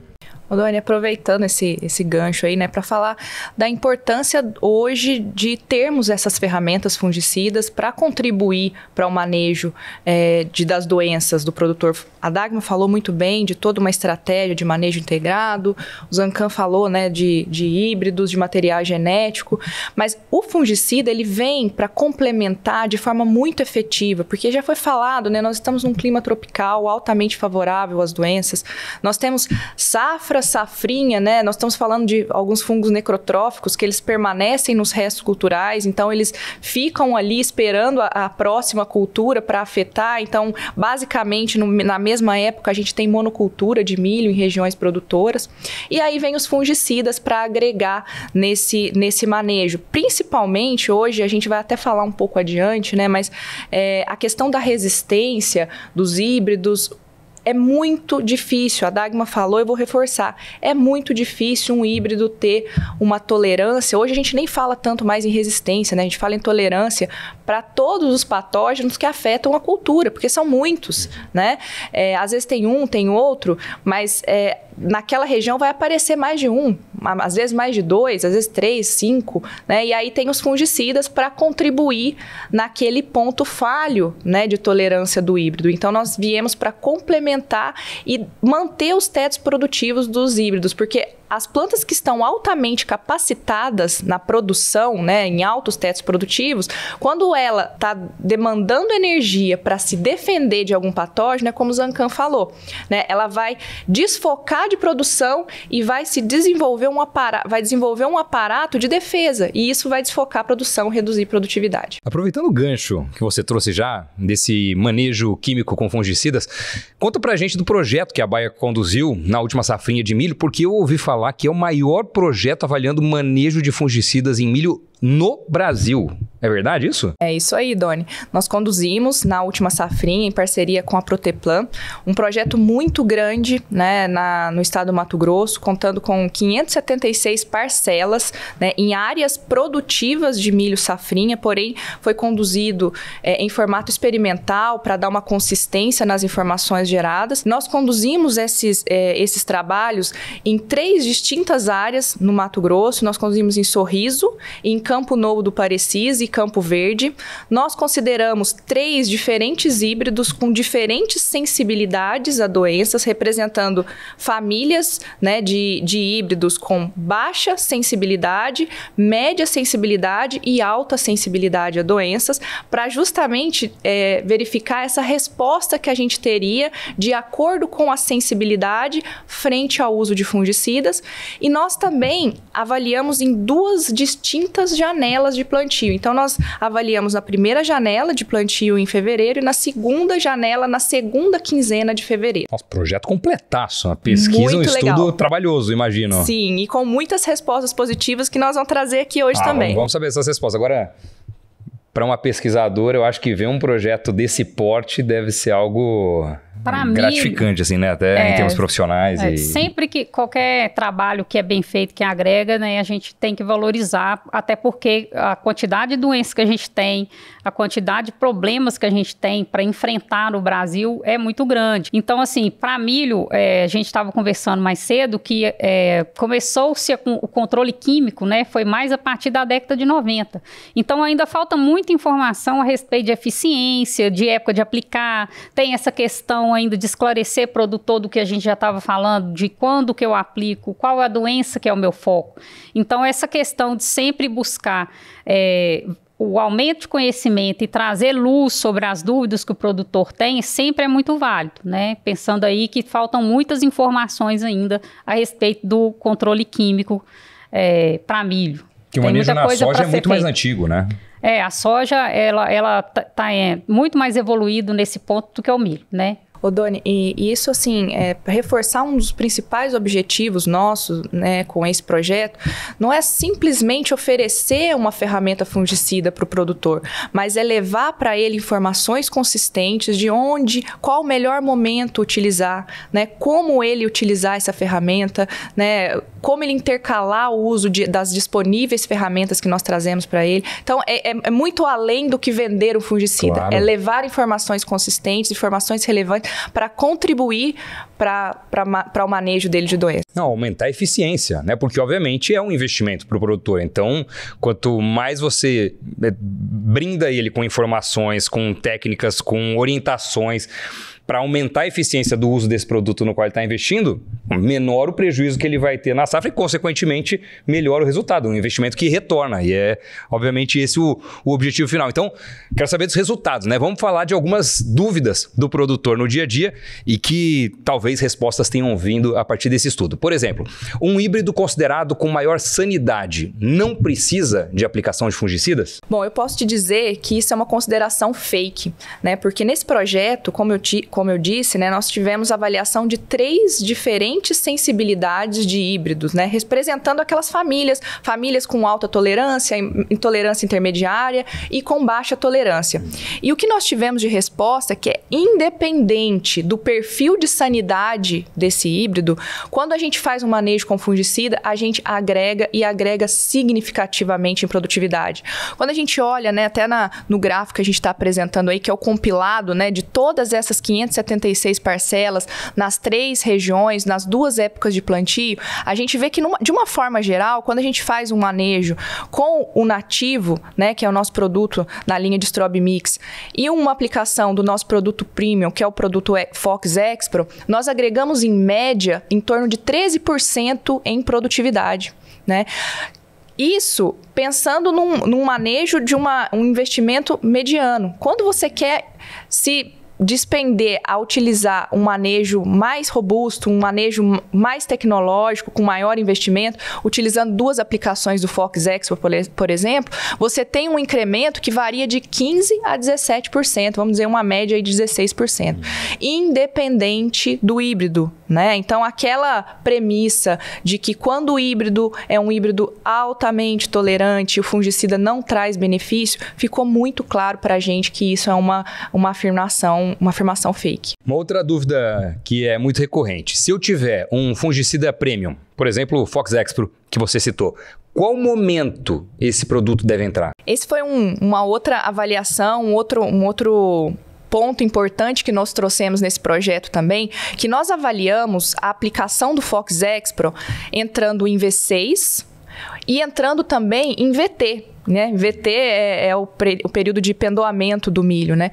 Doni, aproveitando esse gancho aí, né, para falar da importância hoje de termos essas ferramentas fungicidas para contribuir para o manejo das doenças do produtor. A Dagmar falou muito bem de toda uma estratégia de manejo integrado, o Zancan falou, né, de híbridos, de material genético, mas o fungicida ele vem para complementar de forma muito efetiva, porque já foi falado, né, nós estamos num clima tropical altamente favorável às doenças, nós temos safrinha, né? Nós estamos falando de alguns fungos necrotróficos que eles permanecem nos restos culturais, então eles ficam ali esperando a próxima cultura para afetar. Então, basicamente, na mesma época, a gente tem monocultura de milho em regiões produtoras. E aí vem os fungicidas para agregar nesse manejo. Principalmente, hoje, a gente vai até falar um pouco adiante, né? Mas a questão da resistência dos híbridos, é muito difícil, a Dagmar falou, eu vou reforçar, é muito difícil um híbrido ter uma tolerância. Hoje a gente nem fala tanto mais em resistência, né? A gente fala em tolerância para todos os patógenos que afetam a cultura, porque são muitos, né? Às vezes tem um, tem outro, mas naquela região vai aparecer mais de um, às vezes mais de 2, às vezes 3, 5, né? E aí tem os fungicidas para contribuir naquele ponto falho, né, de tolerância do híbrido. Então nós viemos para complementar e manter os tetos produtivos dos híbridos, porque as plantas que estão altamente capacitadas na produção, né, em altos tetos produtivos, quando ela está demandando energia para se defender de algum patógeno, é como o Zancan falou, né, ela vai desfocar de produção e vai desenvolver um aparato de defesa, e isso vai desfocar a produção, reduzir produtividade. Aproveitando o gancho que você trouxe já, desse manejo químico com fungicidas, conta pra gente do projeto que a Bayer conduziu na última safrinha de milho, porque eu ouvi falar que é o maior projeto avaliando manejo de fungicidas em milho no Brasil. É verdade isso? É isso aí, Doni. Nós conduzimos na última safrinha, em parceria com a Proteplan, um projeto muito grande, né, no estado do Mato Grosso, contando com 576 parcelas, né, em áreas produtivas de milho safrinha, porém foi conduzido em formato experimental para dar uma consistência nas informações geradas. Nós conduzimos esses trabalhos em 3 distintas áreas no Mato Grosso. Nós conduzimos em Sorriso, em Campo Novo do Parecis e Campo Verde. Nós consideramos 3 diferentes híbridos com diferentes sensibilidades a doenças, representando famílias, né, de híbridos com baixa sensibilidade, média sensibilidade e alta sensibilidade a doenças, para justamente verificar essa resposta que a gente teria de acordo com a sensibilidade frente ao uso de fungicidas. E nós também avaliamos em 2 distintas janelas de plantio. Então, nós avaliamos na primeira janela de plantio em fevereiro e na segunda janela na segunda quinzena de fevereiro. Nossa, projeto completaço, uma pesquisa, um estudo trabalhoso, imagino. Sim, e com muitas respostas positivas que nós vamos trazer aqui hoje também. Vamos saber essas respostas. Agora, para uma pesquisadora, eu acho que ver um projeto desse porte deve ser algo gratificante, assim, né? Até em termos profissionais. Sempre que qualquer trabalho que é bem feito, que agrega, né, a gente tem que valorizar, até porque a quantidade de doenças que a gente tem, a quantidade de problemas que a gente tem para enfrentar no Brasil é muito grande. Então, assim, para milho, a gente estava conversando mais cedo que começou-se o controle químico, né? Foi mais a partir da década de 90. Então, ainda falta muita informação a respeito de eficiência, de época de aplicar, tem essa questão ainda de esclarecer produtor do que a gente já estava falando, de quando que eu aplico, qual é a doença que é o meu foco. Então, essa questão de sempre buscar o aumento de conhecimento e trazer luz sobre as dúvidas que o produtor tem sempre é muito válido, né? Pensando aí que faltam muitas informações ainda a respeito do controle químico para milho. Que o manejo na soja é muito mais antigo, né? A soja, ela tá muito mais evoluído nesse ponto do que o milho, né? Ô Doni, e isso assim, reforçar um dos principais objetivos nossos, né, com esse projeto, não é simplesmente oferecer uma ferramenta fungicida para o produtor, mas é levar para ele informações consistentes de qual o melhor momento utilizar, né, como ele utilizar essa ferramenta, né, como ele intercalar o uso das disponíveis ferramentas que nós trazemos para ele. Então, é muito além do que vender um fungicida. Claro. É levar informações consistentes, informações relevantes para contribuir para o manejo dele de doença. Não, aumentar a eficiência, né? Porque, obviamente, é um investimento para o produtor. Então, quanto mais você brinda ele com informações, com técnicas, com orientações para aumentar a eficiência do uso desse produto no qual ele está investindo, menor o prejuízo que ele vai ter na safra e, consequentemente, melhor o resultado. Um investimento que retorna. E é, obviamente, esse o objetivo final. Então, quero saber dos resultados, né? Vamos falar de algumas dúvidas do produtor no dia a dia e que talvez respostas tenham vindo a partir desse estudo. Por exemplo, um híbrido considerado com maior sanidade não precisa de aplicação de fungicidas? Bom, eu posso te dizer que isso é uma consideração fake, né? Porque nesse projeto, como eu disse, né, nós tivemos avaliação de 3 diferentes sensibilidades de híbridos, né, representando aquelas famílias com alta tolerância, intolerância intermediária e com baixa tolerância. E o que nós tivemos de resposta é que é independente do perfil de sanidade desse híbrido, quando a gente faz um manejo com fungicida, a gente agrega significativamente em produtividade. Quando a gente olha, né, até no gráfico que a gente está apresentando aí, que é o compilado, né, de todas essas 576 parcelas nas 3 regiões, nas 2 épocas de plantio, a gente vê que de uma forma geral, quando a gente faz um manejo com o nativo, né, que é o nosso produto na linha de Strobe Mix, e uma aplicação do nosso produto premium, que é o produto Fox Expro, nós agregamos em média em torno de 13% em produtividade, né? Isso pensando num manejo de um investimento mediano. Quando você quer se despender a utilizar um manejo mais robusto, um manejo mais tecnológico, com maior investimento, utilizando 2 aplicações do Fox Expro, por exemplo, você tem um incremento que varia de 15% a 17%, vamos dizer uma média aí de 16%, independente do híbrido, né? Então, aquela premissa de que quando o híbrido é um híbrido altamente tolerante, o fungicida não traz benefício, ficou muito claro para a gente que isso é uma afirmação fake. Uma outra dúvida que é muito recorrente. Se eu tiver um fungicida premium, por exemplo, o Fox Expro, que você citou, qual momento esse produto deve entrar? Esse foi uma outra avaliação, um outro ponto importante que nós trouxemos nesse projeto também, que nós avaliamos a aplicação do Fox Expro entrando em V6 e entrando também em VT. Né? VT é o período de pendoamento do milho, né?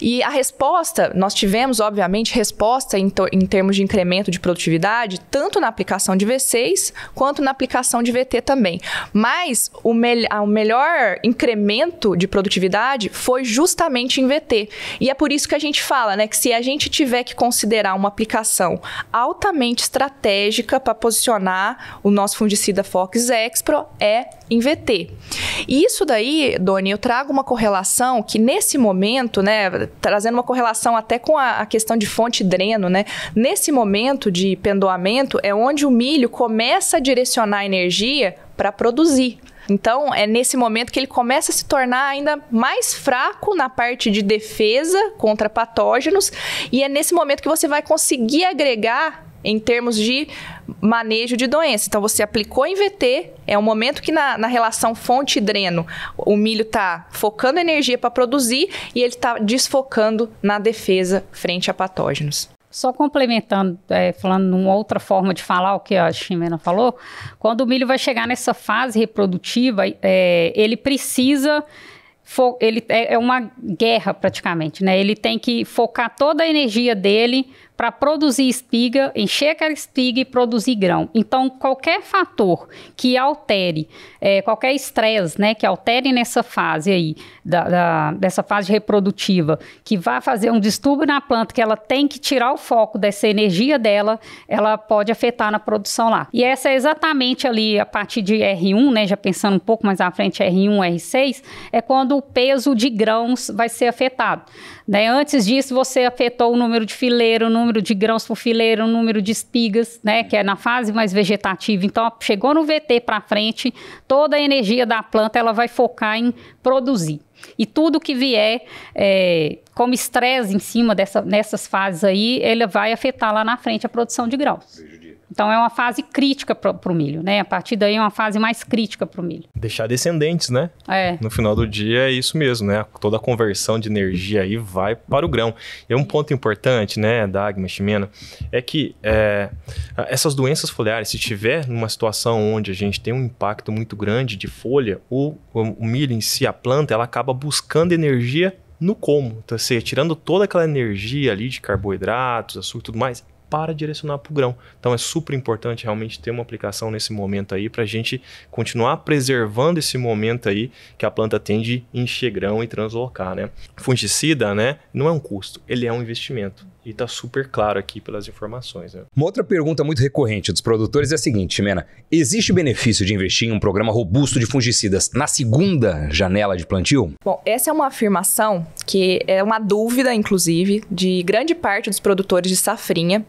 E a resposta, nós tivemos, obviamente, resposta em termos de incremento de produtividade, tanto na aplicação de V6 quanto na aplicação de VT também. Mas o melhor incremento de produtividade foi justamente em VT. E é por isso que a gente fala, né, que se a gente tiver que considerar uma aplicação altamente estratégica para posicionar o nosso fungicida Fox Expro, é em VT. E isso daí, Doni, eu trago uma correlação que nesse momento, né, trazendo uma correlação até com a questão de fonte dreno, né, nesse momento de pendoamento é onde o milho começa a direcionar energia para produzir. Então, é nesse momento que ele começa a se tornar ainda mais fraco na parte de defesa contra patógenos e é nesse momento que você vai conseguir agregar em termos de manejo de doença. Então, você aplicou em VT, é um momento que na relação fonte-dreno, o milho está focando energia para produzir e ele está desfocando na defesa frente a patógenos. Só complementando, falando numa outra forma de falar o que a Ximena falou, quando o milho vai chegar nessa fase reprodutiva, ele precisa... é uma guerra praticamente, né? Ele tem que focar toda a energia dele para produzir espiga, encher aquela espiga e produzir grão. Então, qualquer fator que altere, qualquer estresse, né, que altere nessa fase aí, dessa fase reprodutiva, que vai fazer um distúrbio na planta, que ela tem que tirar o foco dessa energia dela, ela pode afetar na produção lá. E essa é exatamente ali, a partir de R1, né, já pensando um pouco mais à frente, R1, R6, é quando o peso de grãos vai ser afetado. Né? Antes disso, você afetou o número de fileiro, o número de grãos por fileiro, o número de espigas, né? Que é na fase mais vegetativa. Então, chegou no VT para frente, toda a energia da planta ela vai focar em produzir. E tudo que vier como estresse em cima nessas fases aí, ele vai afetar lá na frente a produção de grãos. Então, é uma fase crítica para o milho, né? A partir daí é uma fase mais crítica para o milho. Deixar descendentes, né? No final do dia é isso mesmo, né? Toda a conversão de energia aí vai para o grão. E um ponto importante, né, Dagmar, Ximena, é que essas doenças foliares, se tiver numa situação onde a gente tem um impacto muito grande de folha, o milho em si, a planta, ela acaba buscando energia no como. Então, assim, tirando toda aquela energia ali de carboidratos, açúcar e tudo mais, para direcionar para o grão. Então é super importante realmente ter uma aplicação nesse momento aí para a gente continuar preservando esse momento aí que a planta tem de encher grão e translocar, né? Fungicida, né, não é um custo, ele é um investimento. E está super claro aqui pelas informações. Né? Uma outra pergunta muito recorrente dos produtores é a seguinte, Ximena. Existe benefício de investir em um programa robusto de fungicidas na segunda janela de plantio? Bom, essa é uma afirmação que é uma dúvida, inclusive, de grande parte dos produtores de safrinha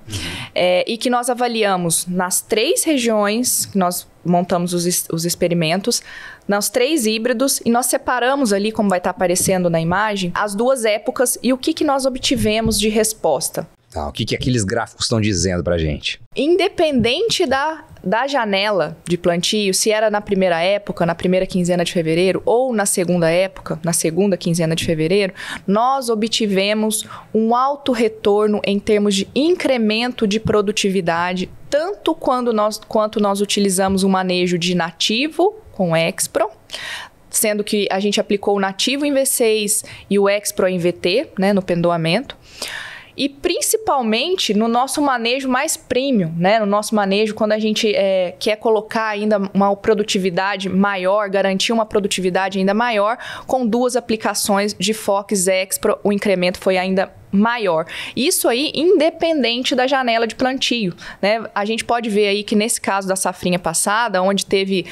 e que nós avaliamos nas 3 regiões que nós montamos os experimentos, nos 3 híbridos, e nós separamos ali, como vai estar aparecendo na imagem, as 2 épocas e o que nós obtivemos de resposta. O que aqueles gráficos estão dizendo pra gente? Independente da janela de plantio, se era na primeira época, na primeira quinzena de fevereiro, ou na segunda época, na segunda quinzena de fevereiro, nós obtivemos um alto retorno em termos de incremento de produtividade, tanto quanto nós utilizamos um manejo de nativo com Expro, sendo que a gente aplicou o nativo em V6 e o Expro em VT, né, no pendoamento. E principalmente no nosso manejo mais premium, né? No nosso manejo quando a gente quer colocar ainda uma produtividade maior, garantir uma produtividade ainda maior, com 2 aplicações de Fox Expro, o incremento foi ainda maior. Isso aí, independente da janela de plantio, né? A gente pode ver aí que nesse caso da safrinha passada, onde teve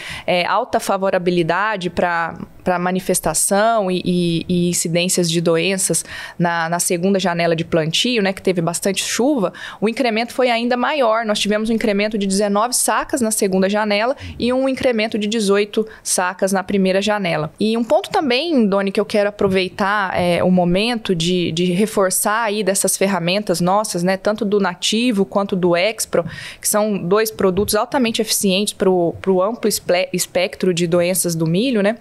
alta favorabilidade para manifestação e incidências de doenças na segunda janela de plantio, né, que teve bastante chuva, o incremento foi ainda maior. Nós tivemos um incremento de 19 sacas na segunda janela e um incremento de 18 sacas na primeira janela. E um ponto também, Doni, que eu quero aproveitar o momento de reforçar aí dessas ferramentas nossas, né, tanto do Nativo quanto do Expro, que são 2 produtos altamente eficientes para o amplo espectro de doenças do milho, né?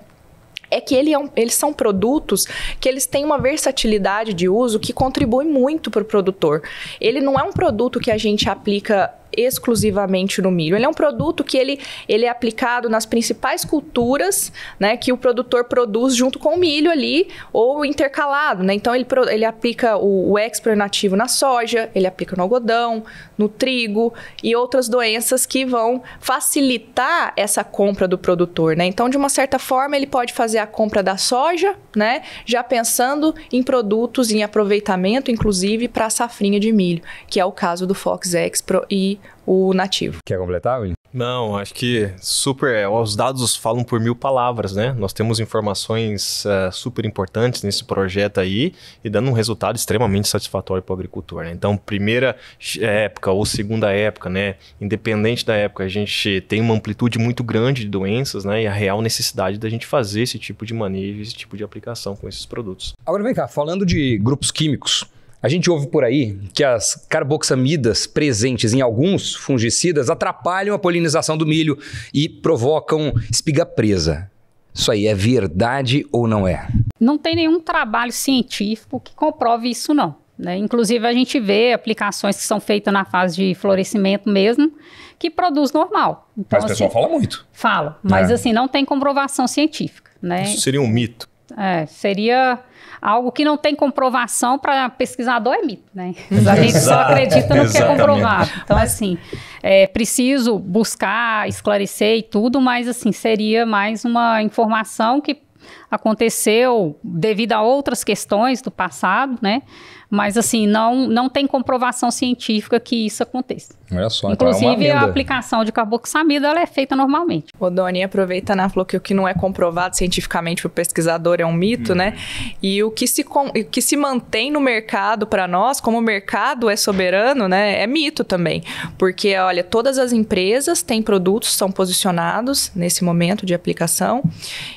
É que eles são produtos que eles têm uma versatilidade de uso que contribui muito para o produtor. Ele não é um produto que a gente aplica exclusivamente no milho. Ele é um produto que ele é aplicado nas principais culturas, né, que o produtor produz junto com o milho ali, ou intercalado, né? Então, ele aplica o Expro nativo na soja, ele aplica no algodão, no trigo e outras doenças que vão facilitar essa compra do produtor, né? Então, de uma certa forma, ele pode fazer a compra da soja, né, já pensando em produtos em aproveitamento, inclusive para a safrinha de milho, que é o caso do Fox Expro e o Nativo. Quer completar, William? Não, acho que os dados falam por 1000 palavras, né? Nós temos informações super importantes nesse projeto aí e dando um resultado extremamente satisfatório para o agricultor, né? Então, primeira época ou segunda época, né? Independente da época, a gente tem uma amplitude muito grande de doenças, né? E a real necessidade da gente fazer esse tipo de manejo, esse tipo de aplicação com esses produtos. Agora vem cá, falando de grupos químicos, a gente ouve por aí que as carboxamidas presentes em alguns fungicidas atrapalham a polinização do milho e provocam espiga presa. Isso aí é verdade ou não é? Não tem nenhum trabalho científico que comprove isso, não, né? Inclusive, a gente vê aplicações que são feitas na fase de florescimento mesmo, que produz normal. Então, mas o pessoal fala muito. Fala, mas assim, não tem comprovação científica, né? Isso seria um mito. Seria algo que não tem comprovação para pesquisador é mito, né? A gente só acredita no que é comprovado. Então, assim, é preciso buscar, esclarecer e tudo, mas, assim, seria mais uma informação que aconteceu devido a outras questões do passado, né? Mas, assim, não tem comprovação científica que isso aconteça. Olha só, inclusive, então a aplicação de carboxamida, ela é feita normalmente. O Doni, aproveitando, ela falou que o que não é comprovado cientificamente para o pesquisador é um mito, né? E o que se mantém no mercado para nós, como o mercado é soberano, né? É mito também. Porque, olha, todas as empresas têm produtos, são posicionados nesse momento de aplicação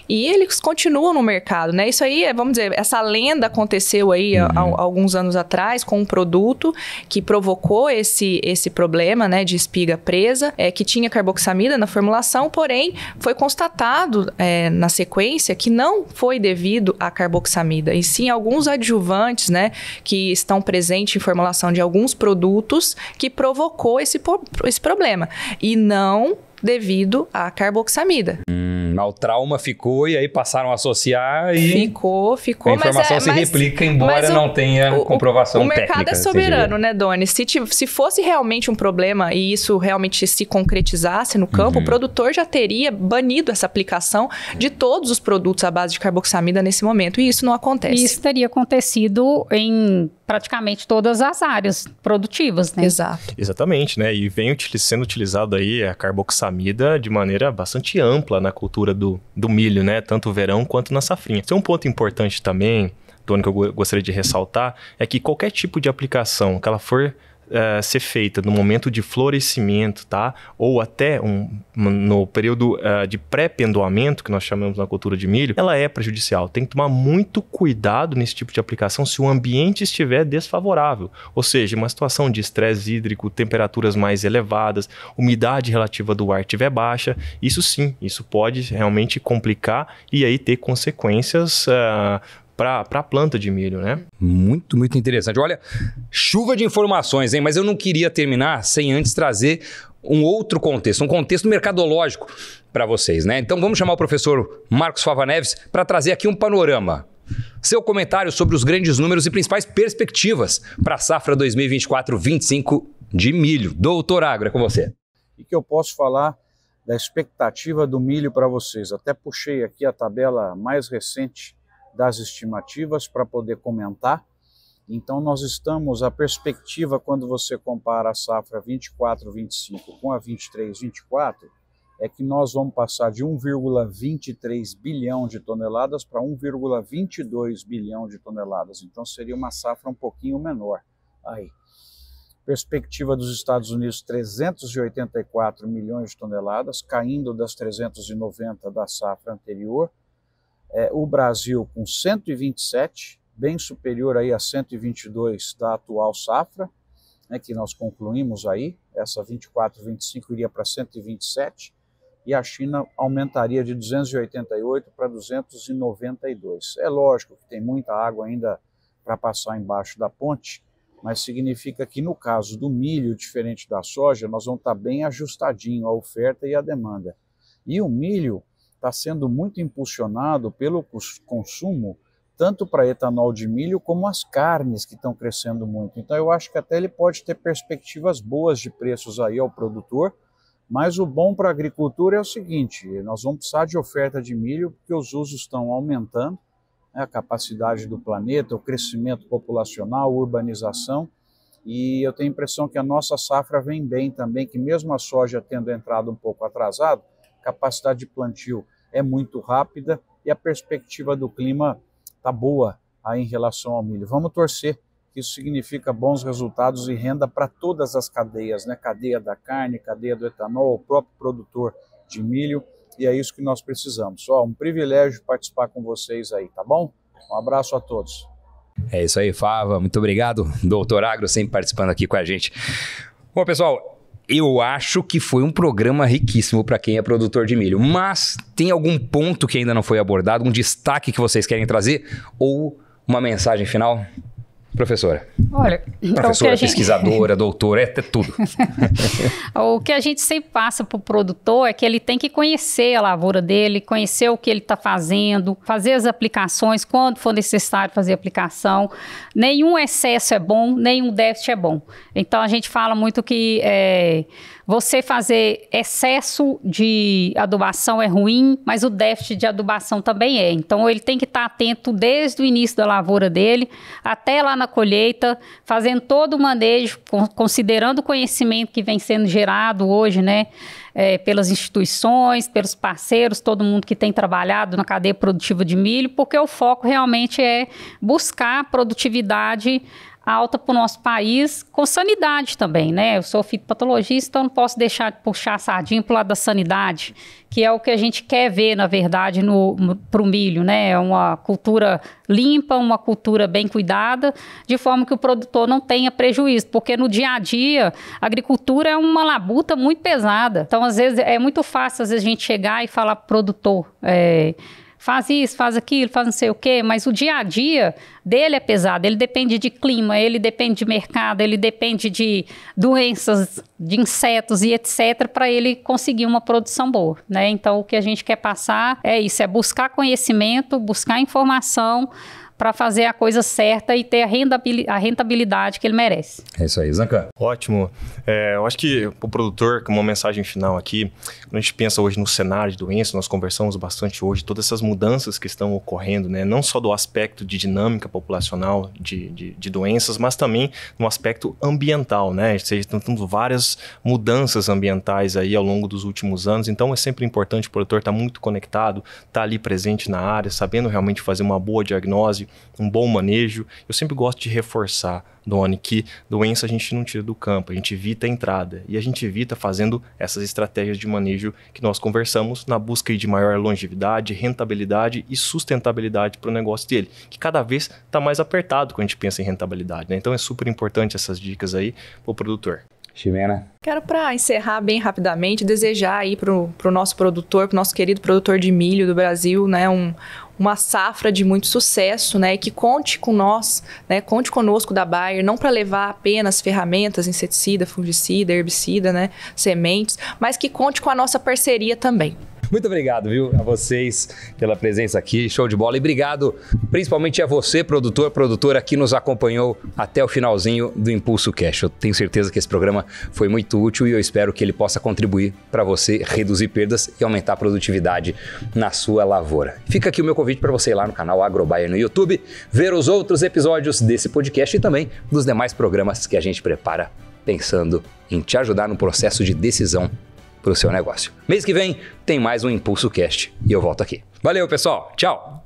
e eles continuam no mercado, né? Isso aí, vamos dizer, essa lenda aconteceu aí há alguns anos atrás com um produto que provocou esse problema, né, de espiga presa, que tinha carboxamida na formulação, porém foi constatado na sequência que não foi devido à carboxamida, e sim alguns adjuvantes, né, que estão presentes em formulação de alguns produtos que provocou esse problema, e não devido à carboxamida. O trauma ficou e aí passaram a associar e... Ficou. A informação se replica, embora não tenha comprovação técnica. O mercado é soberano, né, Doni? Se fosse realmente um problema e isso realmente se concretizasse no campo, o produtor já teria banido essa aplicação de todos os produtos à base de carboxamida nesse momento, e isso não acontece. Isso teria acontecido em praticamente todas as áreas produtivas, né? Exato. Exatamente, né? E vem sendo utilizado aí a carboxamida de maneira bastante ampla na cultura do milho, né? Tanto o verão quanto na safrinha. Tem um ponto importante também, Tony, que eu gostaria de ressaltar, é que qualquer tipo de aplicação que ela for ser feita no momento de florescimento, tá? Ou até no período de pré-pendoamento, que nós chamamos na cultura de milho, ela é prejudicial. Tem que tomar muito cuidado nesse tipo de aplicação se o ambiente estiver desfavorável. Ou seja, uma situação de estresse hídrico, temperaturas mais elevadas, umidade relativa do ar estiver baixa, isso sim, isso pode realmente complicar e aí ter consequências para a planta de milho, né? Muito, muito interessante. Olha, chuva de informações, hein? Mas eu não queria terminar sem antes trazer um outro contexto, um contexto mercadológico para vocês, né? Então vamos chamar o professor Marcos Fava Neves para trazer aqui um panorama. Seu comentário sobre os grandes números e principais perspectivas para a safra 2024-25 de milho. Doutor Agro, é com você. E que eu posso falar da expectativa do milho para vocês. Até puxei aqui a tabela mais recente das estimativas para poder comentar. Então nós estamos, a perspectiva quando você compara a safra 24-25 com a 23-24, é que nós vamos passar de 1,23 bilhão de toneladas para 1,22 bilhão de toneladas. Então seria uma safra um pouquinho menor. Aí. Perspectiva dos Estados Unidos, 384 milhões de toneladas, caindo das 390 da safra anterior. O Brasil com 127, bem superior aí a 122 da atual safra, né, que nós concluímos aí. Essa 24-25 iria para 127. E a China aumentaria de 288 para 292. É lógico que tem muita água ainda para passar embaixo da ponte, mas significa que no caso do milho, diferente da soja, nós vamos estar bem ajustadinho a oferta e a demanda. E o milho está sendo muito impulsionado pelo consumo, tanto para etanol de milho como as carnes que estão crescendo muito. Então eu acho que até ele pode ter perspectivas boas de preços aí ao produtor. Mas o bom para a agricultura é o seguinte, nós vamos precisar de oferta de milho porque os usos estão aumentando, né, a capacidade do planeta, o crescimento populacional, a urbanização, e eu tenho a impressão que a nossa safra vem bem também, que mesmo a soja tendo entrado um pouco atrasado, a capacidade de plantio é muito rápida e a perspectiva do clima está boa aí em relação ao milho. Vamos torcer. Isso significa bons resultados e renda para todas as cadeias, né? Cadeia da carne, cadeia do etanol, o próprio produtor de milho, e é isso que nós precisamos. Um privilégio participar com vocês aí, tá bom? Um abraço a todos. É isso aí, Fava. Muito obrigado, Doutor Agro, sempre participando aqui com a gente. Bom, pessoal, eu acho que foi um programa riquíssimo para quem é produtor de milho, mas tem algum ponto que ainda não foi abordado, um destaque que vocês querem trazer ou uma mensagem final? Professora. Olha, professora, pesquisadora, doutora, é tudo. O que a gente sempre passa para o produtor é que ele tem que conhecer a lavoura dele, conhecer o que ele está fazendo, fazer as aplicações quando for necessário fazer aplicação. Nenhum excesso é bom, nenhum déficit é bom. Então a gente fala muito que você fazer excesso de adubação é ruim, mas o déficit de adubação também é. Então ele tem que estar atento desde o início da lavoura dele até lá na colheita, fazendo todo o manejo, considerando o conhecimento que vem sendo gerado hoje, né, pelas instituições, pelos parceiros, todo mundo que tem trabalhado na cadeia produtiva de milho, porque o foco realmente é buscar produtividade alta para o nosso país, com sanidade também, né? Eu sou fitopatologista, então não posso deixar de puxar a sardinha para o lado da sanidade, que é o que a gente quer ver, na verdade, para o milho, né? É uma cultura limpa, uma cultura bem cuidada, de forma que o produtor não tenha prejuízo, porque no dia a dia, a agricultura é uma labuta muito pesada. Então, às vezes, é muito fácil, às vezes, a gente chegar e falar para o produtor, faz isso, faz aquilo, faz não sei o quê, mas o dia a dia dele é pesado, ele depende de clima, ele depende de mercado, ele depende de doenças, de insetos e etc, para ele conseguir uma produção boa, né? Então o que a gente quer passar é isso, é buscar conhecimento, buscar informação para fazer a coisa certa e ter a rentabilidade que ele merece. É isso aí, Zancan. Ótimo. Eu acho que o produtor, como uma mensagem final aqui, quando a gente pensa hoje no cenário de doença, nós conversamos bastante hoje, todas essas mudanças que estão ocorrendo, né? Não só do aspecto de dinâmica populacional de doenças, mas também no aspecto ambiental, né? Estão tendo várias mudanças ambientais aí ao longo dos últimos anos, então é sempre importante o produtor estar muito conectado, estar ali presente na área, sabendo realmente fazer uma boa diagnose, um bom manejo. Eu sempre gosto de reforçar, Doni, que doença a gente não tira do campo, a gente evita a entrada. E a gente evita fazendo essas estratégias de manejo que nós conversamos na busca de maior longevidade, rentabilidade e sustentabilidade para o negócio dele, que cada vez está mais apertado quando a gente pensa em rentabilidade, né? Então é super importante essas dicas aí para o produtor. Ximena. Quero, para encerrar bem rapidamente, desejar aí para o nosso produtor, para o nosso querido produtor de milho do Brasil, né, uma safra de muito sucesso, né, e que conte com nós, né, conte conosco da Bayer, não para levar apenas ferramentas, inseticida, fungicida, herbicida, né, sementes, mas que conte com a nossa parceria também. Muito obrigado, viu, a vocês pela presença aqui, show de bola. E obrigado principalmente a você, produtor, produtora, que nos acompanhou até o finalzinho do Impulso Cash. Eu tenho certeza que esse programa foi muito útil e eu espero que ele possa contribuir para você reduzir perdas e aumentar a produtividade na sua lavoura. Fica aqui o meu convite para você ir lá no canal Agrobaia no YouTube, ver os outros episódios desse podcast e também dos demais programas que a gente prepara pensando em te ajudar no processo de decisão para o seu negócio. Mês que vem tem mais um Impulso Cast e eu volto aqui. Valeu, pessoal. Tchau.